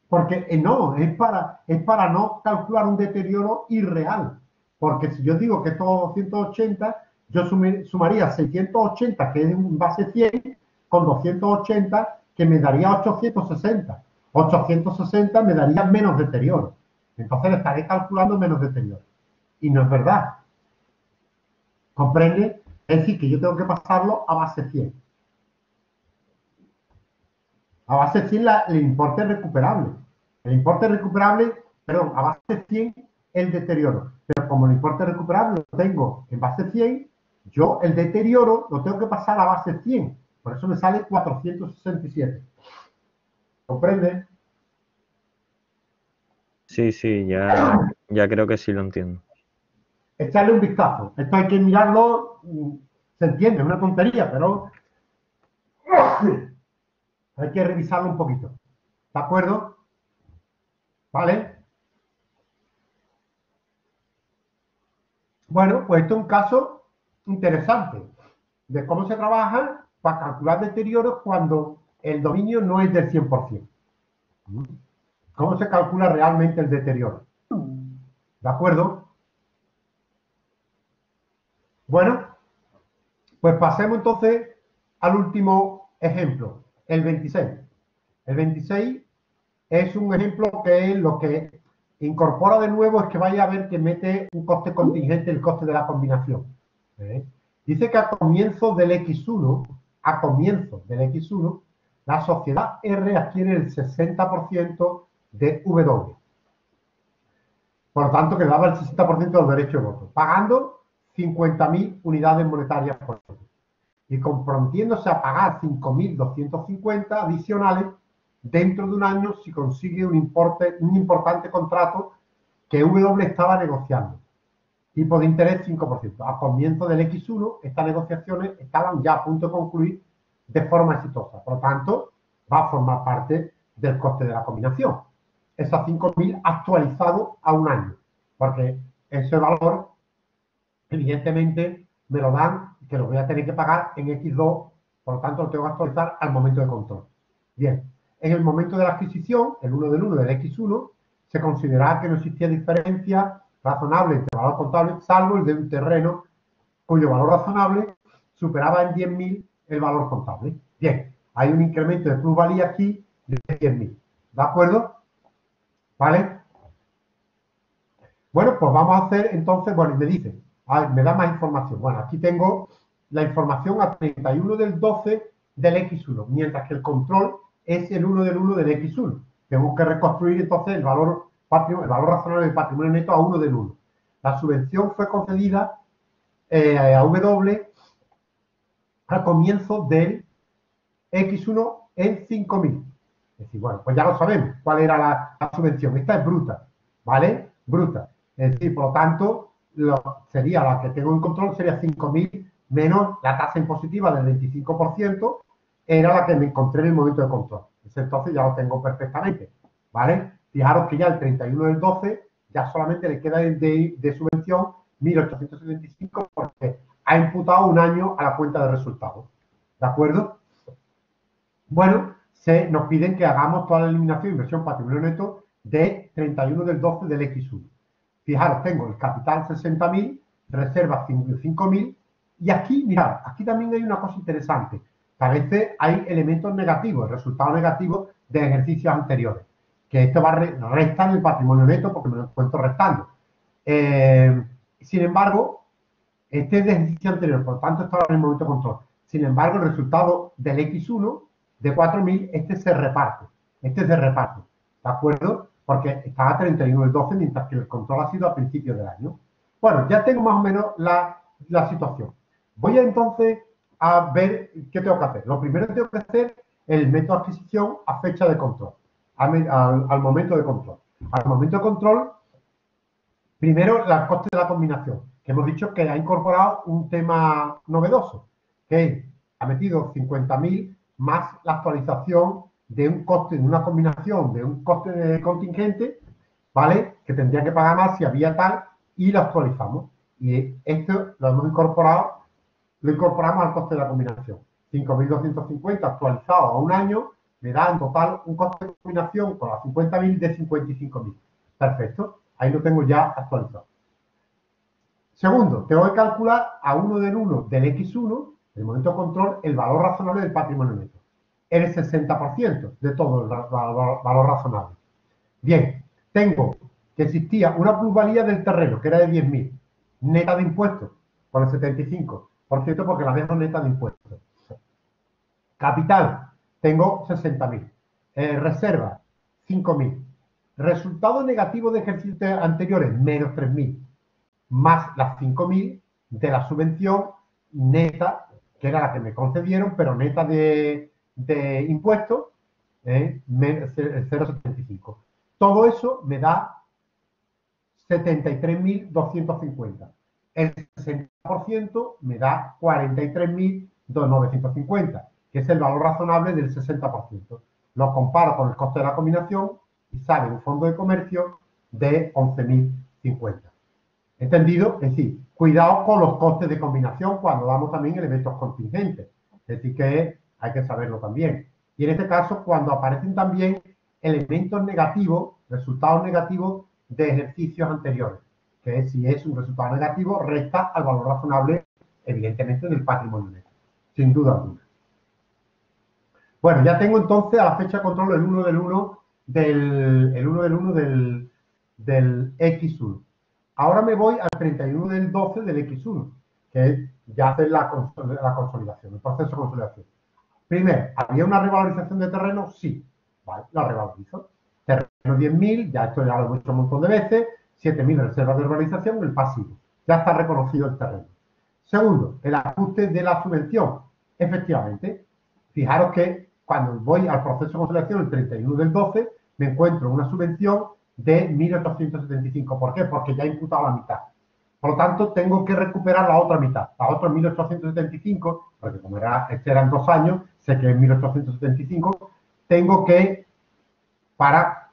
porque no, es para no calcular un deterioro irreal. Porque si yo digo que es todo 280, yo sumaría 680, que es en base 100, con 280, que me daría 860. 860 me daría menos deterioro. Entonces le estaré calculando menos deterioro. Y no es verdad. ¿Comprende? Es decir, que yo tengo que pasarlo a base 100. A base 100 el importe recuperable. El importe recuperable, perdón, a base 100 el deterioro. Pero como el importe recuperable lo tengo en base 100, yo el deterioro lo tengo que pasar a base 100. Por eso me sale 467. ¿Comprende?
Sí, ya creo que sí lo entiendo.
Echarle un vistazo. Esto hay que mirarlo, se entiende, es una tontería, pero hay que revisarlo un poquito. ¿De acuerdo? ¿Vale? Bueno, pues esto es un caso interesante de cómo se trabaja para calcular deterioros cuando el dominio no es del 100%. ¿Cómo se calcula realmente el deterioro? ¿De acuerdo? Bueno, pues pasemos entonces al último ejemplo, el 26. El 26 es un ejemplo que es lo que incorpora de nuevo, es que vaya a ver que mete un coste contingente, el coste de la combinación. Dice que a comienzo del X1, la sociedad R adquiere el 60% de W. Por lo tanto, que le daba el 60% del derecho de voto, pagando 50.000 unidades monetarias por año y comprometiéndose a pagar 5.250 adicionales dentro de un año si consigue un importante contrato que W estaba negociando. Tipo de interés 5%. A comienzo del X1, estas negociaciones estaban ya a punto de concluir de forma exitosa. Por lo tanto, va a formar parte del coste de la combinación. Esos 5.000 actualizados a un año, porque ese valor, evidentemente, me lo dan, que lo voy a tener que pagar en X2, por lo tanto lo tengo que actualizar al momento de control. Bien, en el momento de la adquisición, el 1 del 1 del X1, se consideraba que no existía diferencia razonable entre valor contable, salvo el de un terreno cuyo valor razonable superaba en 10.000 el valor contable. Bien, hay un incremento de plusvalía aquí de 10.000. ¿De acuerdo? ¿Vale? Bueno, pues vamos a hacer entonces, bueno, me dice, a ver, me da más información. Bueno, aquí tengo la información a 31 del 12 del X1, mientras que el control es el 1 del 1 del X1. Tengo que reconstruir entonces el valor razonable del patrimonio neto a 1 del 1. La subvención fue concedida a W al comienzo del X1 en 5.000. Es decir, bueno, pues ya lo sabemos cuál era la subvención. Esta es bruta, ¿vale? Bruta. Es decir, por lo tanto, sería la que tengo en control, sería 5.000 menos la tasa impositiva del 25%, era la que me encontré en el momento de control. Entonces ya lo tengo perfectamente, ¿vale? Fijaros que ya el 31 del 12 ya solamente le queda de subvención 1.875 porque ha imputado un año a la cuenta de resultados. ¿De acuerdo? Bueno, nos piden que hagamos toda la eliminación de inversión patrimonio neto de 31 del 12 del X1. Fijaros, tengo el capital 60.000, reservas 5.000 y aquí, mirad, aquí también hay una cosa interesante. Que a veces hay elementos negativos, resultados negativos de ejercicios anteriores. Que esto va a restar el patrimonio neto porque me lo encuentro restando. Sin embargo, este es de ejercicio anterior, por lo tanto, estaba en el momento de control. Sin embargo, el resultado del X1 de 4.000, este se reparte. ¿De acuerdo? Porque estaba a 31 del 12, mientras que el control ha sido a principios del año. Bueno, ya tengo más o menos la situación. Voy entonces a ver qué tengo que hacer. Lo primero que tengo que hacer es el método de adquisición a fecha de control, al momento de control. Al momento de control, primero, el coste de la combinación, que hemos dicho que ha incorporado un tema novedoso, que ha metido 50.000 más la actualización de un coste, de una combinación, de un coste de contingente, ¿vale? Que tendría que pagar más si había tal, y lo actualizamos. Y esto lo hemos incorporado, lo incorporamos al coste de la combinación. 5.250 actualizado a un año, me da en total un coste de combinación con las 50.000 de 55.000. Perfecto, ahí lo tengo ya actualizado. Segundo, tengo que calcular a 1 del 1 del X1, en el momento de control, el valor razonable del patrimonio neto. El 60% de todo el valor razonable. Bien, tengo que existía una plusvalía del terreno, que era de 10.000, neta de impuestos, por el 75%, porque la dejo neta de impuestos. Capital, tengo 60.000. Reserva, 5.000. Resultado negativo de ejercicios anteriores, menos 3.000. Más las 5.000 de la subvención neta, que era la que me concedieron, pero neta de impuestos, 0,75. Todo eso me da 73.250. El 60% me da 43.950, que es el valor razonable del 60%. Lo comparo con el coste de la combinación y sale un fondo de comercio de 11.050. ¿Entendido? Es decir, cuidado con los costes de combinación cuando damos también elementos contingentes. Es decir, que hay que saberlo también. Y en este caso, cuando aparecen también elementos negativos, resultados negativos de ejercicios anteriores, que si es un resultado negativo, resta al valor razonable, evidentemente, del patrimonio neto, sin duda alguna. Bueno, ya tengo entonces a la fecha de control el 1 del 1 del X1. Ahora me voy al 31 del 12 del X1, que es ya hacer la consolidación, el proceso de consolidación. Primero, ¿había una revalorización de terreno? Sí. Vale, la revalorizo. Terreno 10.000, ya esto ya lo he hecho un montón de veces, 7.000 reservas de revalorización, el pasivo. Ya está reconocido el terreno. Segundo, el ajuste de la subvención. Efectivamente, fijaros que cuando voy al proceso de consolidación, el 31 del 12, me encuentro una subvención de 1.875. ¿Por qué? Porque ya he imputado la mitad. Por lo tanto, tengo que recuperar la otra mitad. La otra 1.875, porque como eran 2 años, sé que es 1.875, tengo que para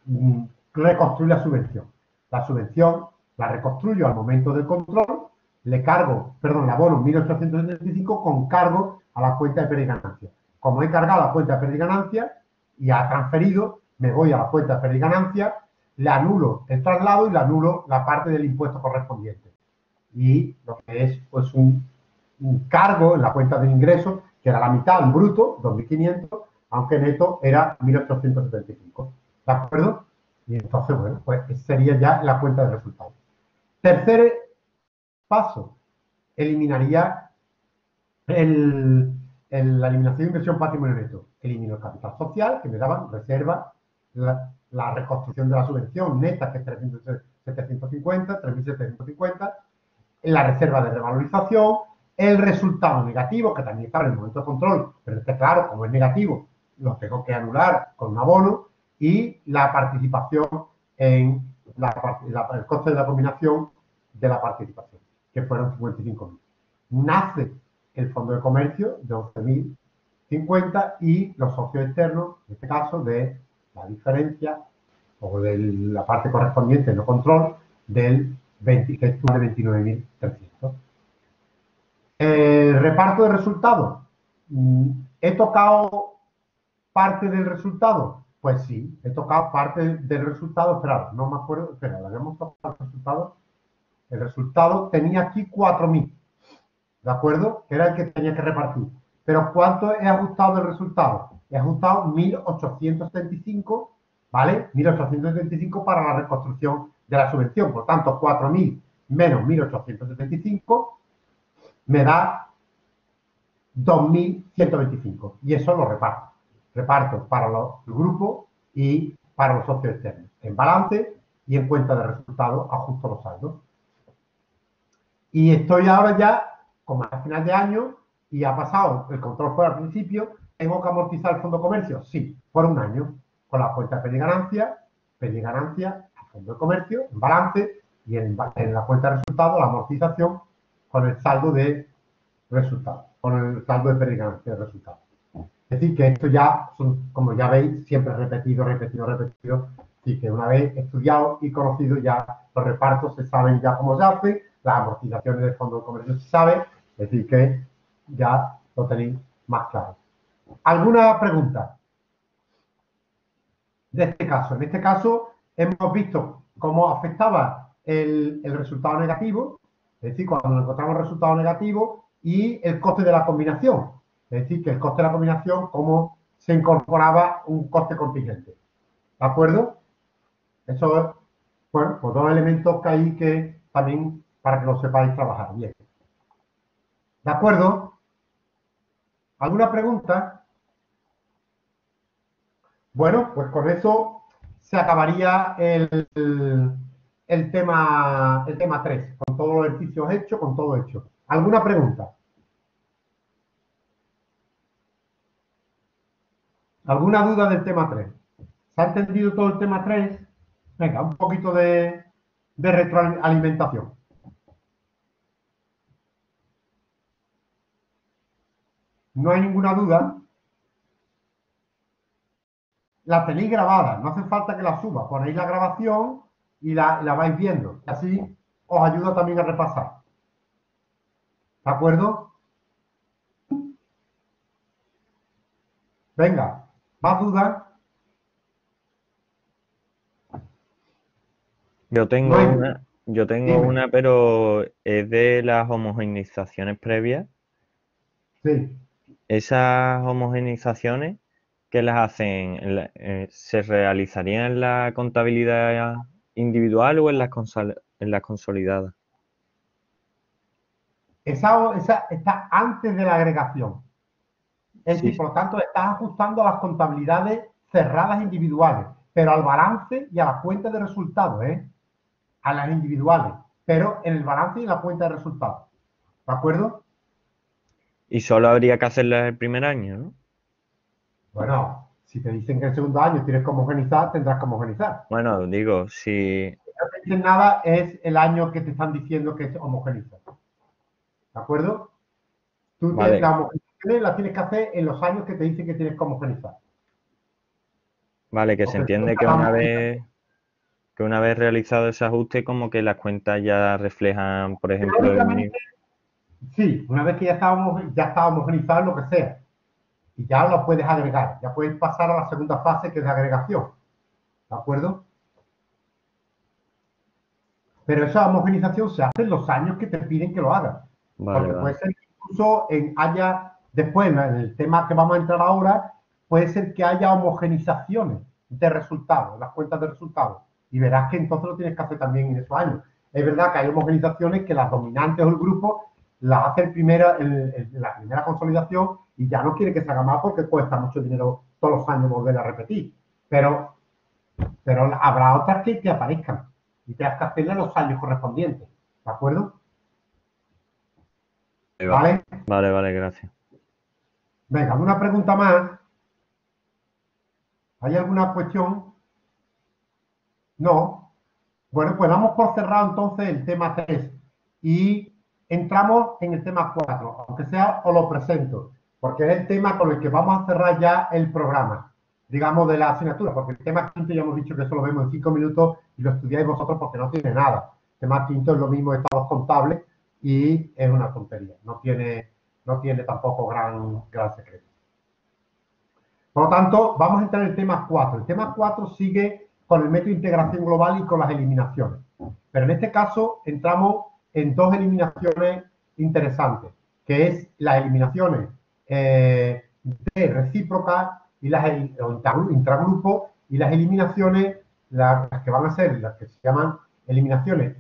reconstruir la subvención. La subvención la reconstruyo al momento del control, le cargo, perdón, la abono 1.875 con cargo a la cuenta de pérdida y ganancia. Como he cargado la cuenta de pérdida y ganancia y ha transferido, me voy a la cuenta de pérdida y ganancia, le anulo el traslado y le anulo la parte del impuesto correspondiente. Y lo que es pues un cargo en la cuenta de ingresos, que era la mitad en bruto, 2.500, aunque neto era 1.875. ¿De acuerdo? Y entonces, bueno, pues sería ya la cuenta de resultados. Tercer paso, eliminaría la eliminación de inversión patrimonio neto. Elimino el capital social, que me daban reserva, la reconstrucción de la subvención neta, que es 3.750, la reserva de revalorización, el resultado negativo, que también estaba en el momento de control, pero es que claro, como es negativo, lo tengo que anular con un abono, y la participación en el coste de la combinación de la participación, que fueron 55.000. Nace el fondo de comercio de 11.050 y los socios externos, en este caso, de la diferencia o de la parte correspondiente no control del 29.300. Reparto de resultados. ¿He tocado parte del resultado? Pues sí, he tocado parte del resultado. Esperad, no me acuerdo. Espera, ¿lo habíamos tocado el resultado? El resultado tenía aquí 4.000. ¿De acuerdo? Que era el que tenía que repartir. Pero ¿cuánto he ajustado del resultado? He ajustado 1.875, ¿vale? 1.875 para la reconstrucción de la subvención. Por tanto, 4.000 menos 1.875 me da 2.125. Y eso lo reparto. Reparto para el grupo y para los socios externos. En balance y en cuenta de resultados ajusto los saldos. Y estoy ahora ya, como a final de año, y ha pasado, el control fue al principio, ¿tengo que amortizar el fondo de comercio? Sí, por un año, con la cuenta de pérdida y ganancia, el fondo de comercio, en balance, y en la cuenta de resultados, la amortización, con el saldo de resultados, con el saldo de pérdida y ganancia de resultados. Es decir, que esto ya son, como ya veis, siempre repetido. Así que una vez estudiado y conocido, ya los repartos se saben ya cómo se hace, las amortizaciones del fondo de comercio se saben, es decir, que ya lo tenéis más claro. ¿Alguna pregunta de este caso? En este caso hemos visto cómo afectaba el resultado negativo, es decir, cuando encontramos resultado negativo, y el coste de la combinación. Es decir, que el coste de la combinación, cómo se incorporaba un coste contingente. ¿De acuerdo? Eso es, bueno, pues dos elementos que hay que también, para que lo sepáis trabajar bien. ¿De acuerdo? ¿Alguna pregunta? Bueno, pues con eso se acabaría el tema 3, con todos los ejercicios hechos, con todo hecho. ¿Alguna pregunta? ¿Alguna duda del tema 3? ¿Se ha entendido todo el tema 3? Venga, un poquito de retroalimentación. ¿No hay ninguna duda? La tenéis grabada, no hace falta que la suba. Ponéis la grabación y la vais viendo. Así os ayuda también a repasar. ¿De acuerdo? Venga, ¿más dudas?
Yo tengo
No hay-
una,
Dime.
pero es de las homogeneizaciones previas.
Sí.
Esas homogeneizaciones, ¿qué las hacen? ¿Se realizarían en la contabilidad individual o en las consolidadas?
Esa está antes de la agregación. Es
Sí,
decir, por lo tanto, estás ajustando a las contabilidades cerradas individuales, pero al balance y a la cuenta de resultados, a las individuales, pero en el balance y en la cuenta de resultados. ¿De acuerdo?
y solo habría que hacerlas el primer año, ¿no?
Bueno, si te dicen que el segundo año tienes que homogenizar, tendrás que homogenizar.
Bueno, digo, si
No te dicen nada, es el año que te están diciendo que se homogeniza. ¿De acuerdo?
vale,
Las homogenizaciones las tienes que hacer en los años que te dicen que tienes que homogenizar.
Vale, que se
Porque
entiende que una vez realizado ese ajuste, como que las cuentas ya reflejan, por ejemplo, el
teóricamente, sí, una vez que ya está homogeneizado lo que sea, y ya lo puedes agregar, ya puedes pasar a la segunda fase que es de agregación, ¿de acuerdo? Pero esa homogenización se hace en los años que te piden que lo hagas.
Vale,
Porque
vale.
puede ser que incluso después, en el tema que vamos a entrar ahora, puede ser que haya homogenizaciones de resultados, las cuentas de resultados. Y verás que entonces lo tienes que hacer también en esos años. Es verdad que hay homogenizaciones que las dominantes o el grupo las hace en la primera consolidación y ya no quiere que se haga más porque cuesta mucho dinero todos los años volver a repetir. Pero habrá otras que aparezcan y tengas que hacerle los años correspondientes. ¿De acuerdo? ¿Vale?
Vale, vale, gracias.
Venga, ¿alguna pregunta más? ¿Hay alguna cuestión? No. Bueno, pues damos por cerrado entonces el tema 3 y entramos en el tema 4, aunque sea os lo presento, porque es el tema con el que vamos a cerrar ya el programa, digamos, de la asignatura, porque el tema quinto ya hemos dicho que eso lo vemos en 5 minutos y lo estudiáis vosotros porque no tiene nada. El tema quinto es lo mismo de estados contables y es una tontería, no tiene tampoco gran secreto. Por lo tanto, vamos a entrar en el tema 4. El tema 4 sigue con el método de integración global y con las eliminaciones. Pero en este caso entramos en dos eliminaciones interesantes, que es las eliminaciones de recíprocas y las intragrupo y las eliminaciones, las que van a ser las que se llaman eliminaciones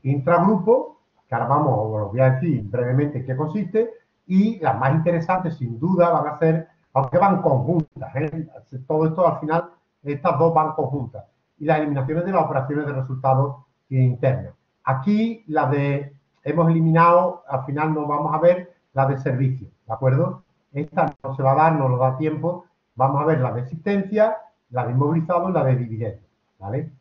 intragrupo, que ahora os voy a decir brevemente en qué consiste, y las más interesantes sin duda van a ser, aunque van conjuntas, todo esto al final, estas dos van conjuntas, y las eliminaciones de las operaciones de resultados internos. Aquí hemos eliminado, al final nos vamos a ver la de servicio, ¿de acuerdo? Esta no se va a dar, no nos da tiempo, vamos a ver la de existencia, la de inmovilizado y la de dividendo, ¿vale?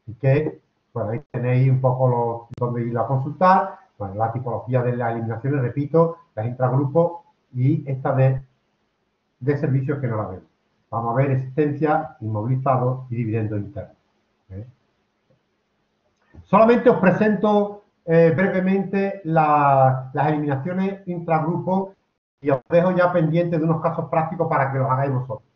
Así que, pues ahí tenéis un poco donde ir a consultar, bueno, la tipología de las eliminaciones, repito, las intragrupos y esta de servicios que no la vemos. Vamos a ver existencia, inmovilizado y dividendo interno. Solamente os presento brevemente las eliminaciones intragrupo y os dejo ya pendiente de unos casos prácticos para que los hagáis vosotros.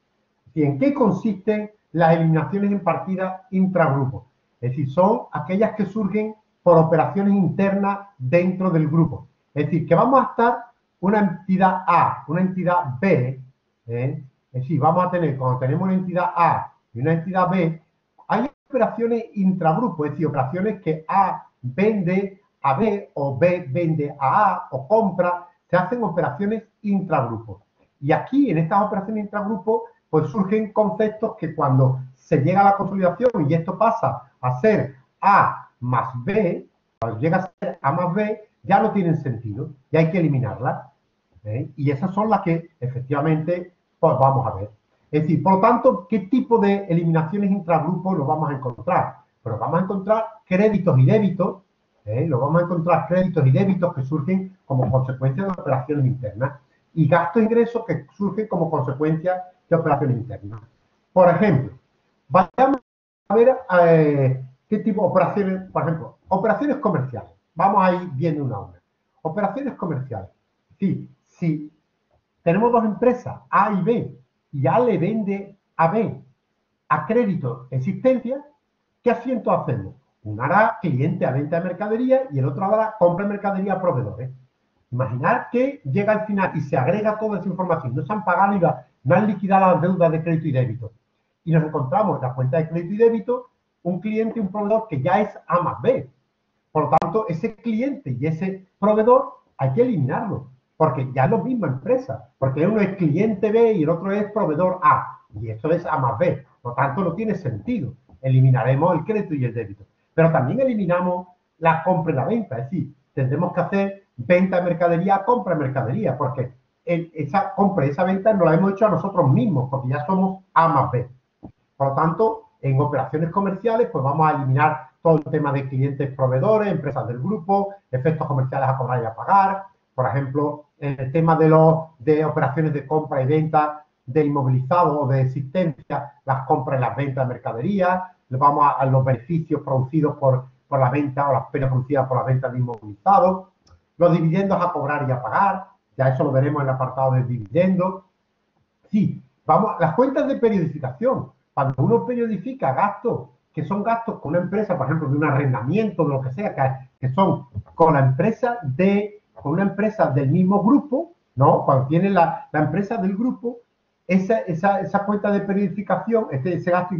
¿Y en qué consisten las eliminaciones en partida intragrupo? Es decir, son aquellas que surgen por operaciones internas dentro del grupo. Es decir, que vamos a estar una entidad A, una entidad B, es decir, vamos a tener, cuando tenemos una entidad A y una entidad B, hay operaciones intragrupo, es decir, operaciones que A vende a B o B vende a A o compra, se hacen operaciones intragrupo. Y aquí, en estas operaciones intragrupo, pues surgen conceptos que cuando se llega a la consolidación y esto pasa a ser A más B, cuando llega a ser A más B, ya no tienen sentido y hay que eliminarlas. Y esas son las que efectivamente pues, vamos a ver. Es decir, por lo tanto, ¿qué tipo de eliminaciones intragrupos nos vamos a encontrar? Pues vamos a encontrar créditos y débitos, nos vamos a encontrar créditos y débitos que surgen como consecuencia de operaciones internas y gastos e ingresos que surgen como consecuencia de operaciones internas. Por ejemplo, vayamos a ver qué tipo de operaciones, por ejemplo, operaciones comerciales. Vamos a ir viendo una a una. Operaciones comerciales. Sí, si tenemos dos empresas, A y B, y A le vende a B a crédito existencia, ¿qué asiento hacemos? Uno hará cliente a venta de mercadería y el otro hará compra de mercadería a proveedores. Imaginar que llega al final y se agrega toda esa información, no se han pagado IVA, no han liquidado las deudas de crédito y débito. Y nos encontramos en la cuenta de crédito y débito un cliente y un proveedor que ya es A más B. Por lo tanto, ese cliente y ese proveedor hay que eliminarlo, porque ya es la misma empresa, porque uno es cliente B y el otro es proveedor A, y esto es A más B. Por lo tanto, no tiene sentido. Eliminaremos el crédito y el débito. Pero también eliminamos la compra y la venta, es decir, tendremos que hacer venta de mercadería, compra de mercadería, porque esa compra y esa venta no la hemos hecho a nosotros mismos, porque ya somos A más B. Por lo tanto, en operaciones comerciales, pues vamos a eliminar todo el tema de clientes proveedores, empresas del grupo, efectos comerciales a cobrar y a pagar. Por ejemplo, en el tema de operaciones de compra y venta, de inmovilizado o de existencia, las compras y las ventas de mercadería, vamos a los beneficios producidos por la venta o las penas producidas por la venta de inmovilizado, los dividendos a cobrar y a pagar, ya eso lo veremos en el apartado de dividendos. Sí, vamos, las cuentas de periodificación. Cuando uno periodifica gastos, que son gastos con una empresa, por ejemplo, de un arrendamiento, de lo que sea, que son con la empresa con una empresa del mismo grupo, ¿no? Cuando tiene la empresa del grupo, esa cuenta de periodificación, ese gasto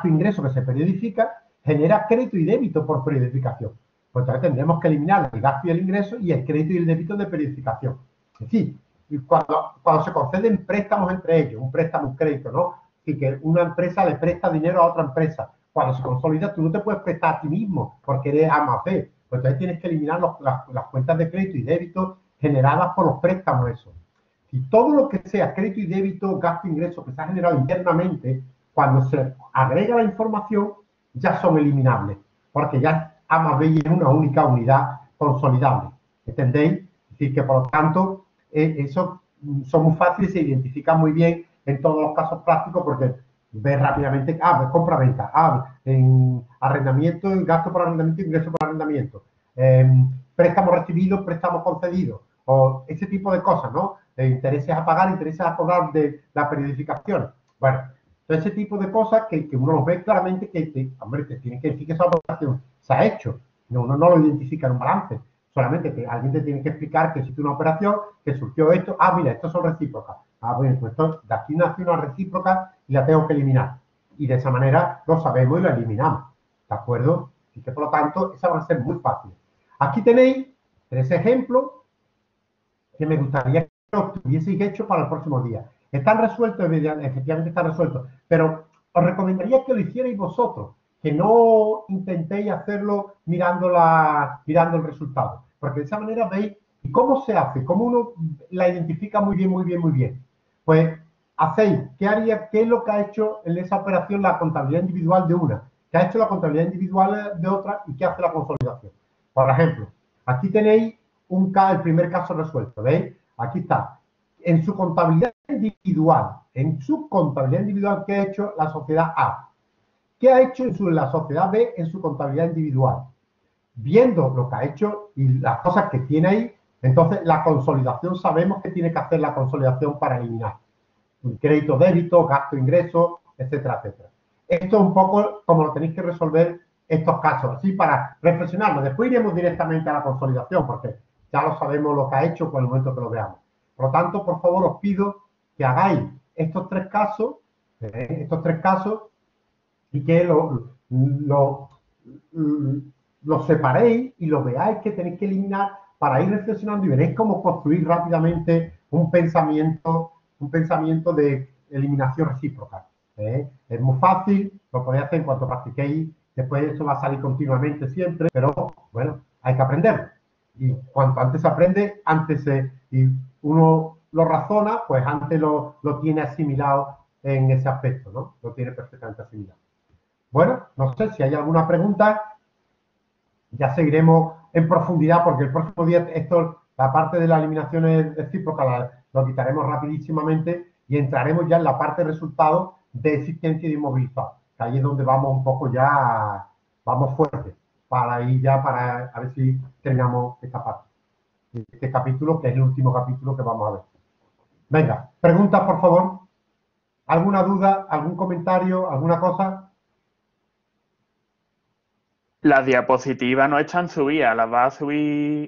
ingreso que se periodifica, genera crédito y débito por periodificación. Pues entonces tendremos que eliminar el gasto y el ingreso y el crédito y el débito de periodificación. Es decir, cuando se conceden préstamos entre ellos, un préstamo, un crédito, ¿no? Y que una empresa le presta dinero a otra empresa. Cuando se consolida, tú no te puedes prestar a ti mismo porque eres A más B. Pues entonces tienes que eliminar las cuentas de crédito y débito generadas por los préstamos esos. Y todo lo que sea crédito y débito, gasto e ingreso que se ha generado internamente, cuando se agrega la información, ya son eliminables, porque ya A más B es una única unidad consolidable. ¿Entendéis? Es decir, que por lo tanto, eso son muy fáciles, se identifican muy bien en todos los casos prácticos, porque ves rápidamente, pues compra-venta, en arrendamiento, en gasto por arrendamiento, ingreso por arrendamiento, préstamos recibidos, préstamos concedidos, o ese tipo de cosas, ¿no? Intereses a pagar, intereses a cobrar de la periodificación. Bueno, ese tipo de cosas que uno los ve claramente hombre, te tiene que decir que esa operación se ha hecho. Uno no lo identifica en un balance. Solamente que alguien te tiene que explicar que existe una operación, que surgió esto. Mira, estos son recíprocas. Bueno, pues de aquí nació una recíproca y la tengo que eliminar. Y de esa manera lo sabemos y la eliminamos. ¿De acuerdo? Y que por lo tanto, esa va a ser muy fácil. Aquí tenéis 3 ejemplos que me gustaría que lo tuvieseis hecho para el próximo día. Están resueltos, efectivamente están resueltos, pero os recomendaría que lo hicierais vosotros, que no intentéis hacerlo mirando el resultado, porque de esa manera veis cómo se hace, cómo uno la identifica muy bien, muy bien, muy bien. Pues hacéis, ¿qué es lo que ha hecho en esa operación la contabilidad individual de una? ¿Qué ha hecho la contabilidad individual de otra? ¿Y qué hace la consolidación? Por ejemplo, aquí tenéis el primer caso resuelto, ¿veis? Aquí está. En su contabilidad individual, ¿qué ha hecho la sociedad A? ¿Qué ha hecho la sociedad B en su contabilidad individual? Viendo lo que ha hecho y las cosas que tiene ahí, entonces la consolidación, sabemos que tiene que hacer la consolidación para eliminar crédito, débito, gasto, ingreso, etcétera, etcétera. Esto es un poco como lo tenéis que resolver estos casos, así para reflexionarlo. Después iremos directamente a la consolidación, porque ya lo sabemos lo que ha hecho con el momento que lo veamos. Por lo tanto, por favor, os pido que hagáis estos tres casos y que lo separéis y lo veáis que tenéis que eliminar para ir reflexionando y veréis cómo construir rápidamente un pensamiento de eliminación recíproca. Es muy fácil, lo podéis hacer en cuanto practiquéis, después eso va a salir continuamente siempre, pero bueno, hay que aprenderlo. Y cuanto antes se aprende, y uno lo razona, pues antes lo tiene asimilado en ese aspecto, ¿no? Lo tiene perfectamente asimilado. Bueno, no sé si hay alguna pregunta. Ya seguiremos en profundidad porque el próximo día la parte de las eliminaciones recíprocas lo quitaremos rapidísimamente y entraremos ya en la parte de resultados de existencia y de inmovilizado. Ahí es donde vamos un poco ya, vamos fuerte, para a ver si terminamos esta parte. Este capítulo, que es el último capítulo que vamos a ver. Venga, preguntas, por favor. ¿Alguna duda, algún comentario, alguna cosa?
Las diapositivas no están subidas, las va a subir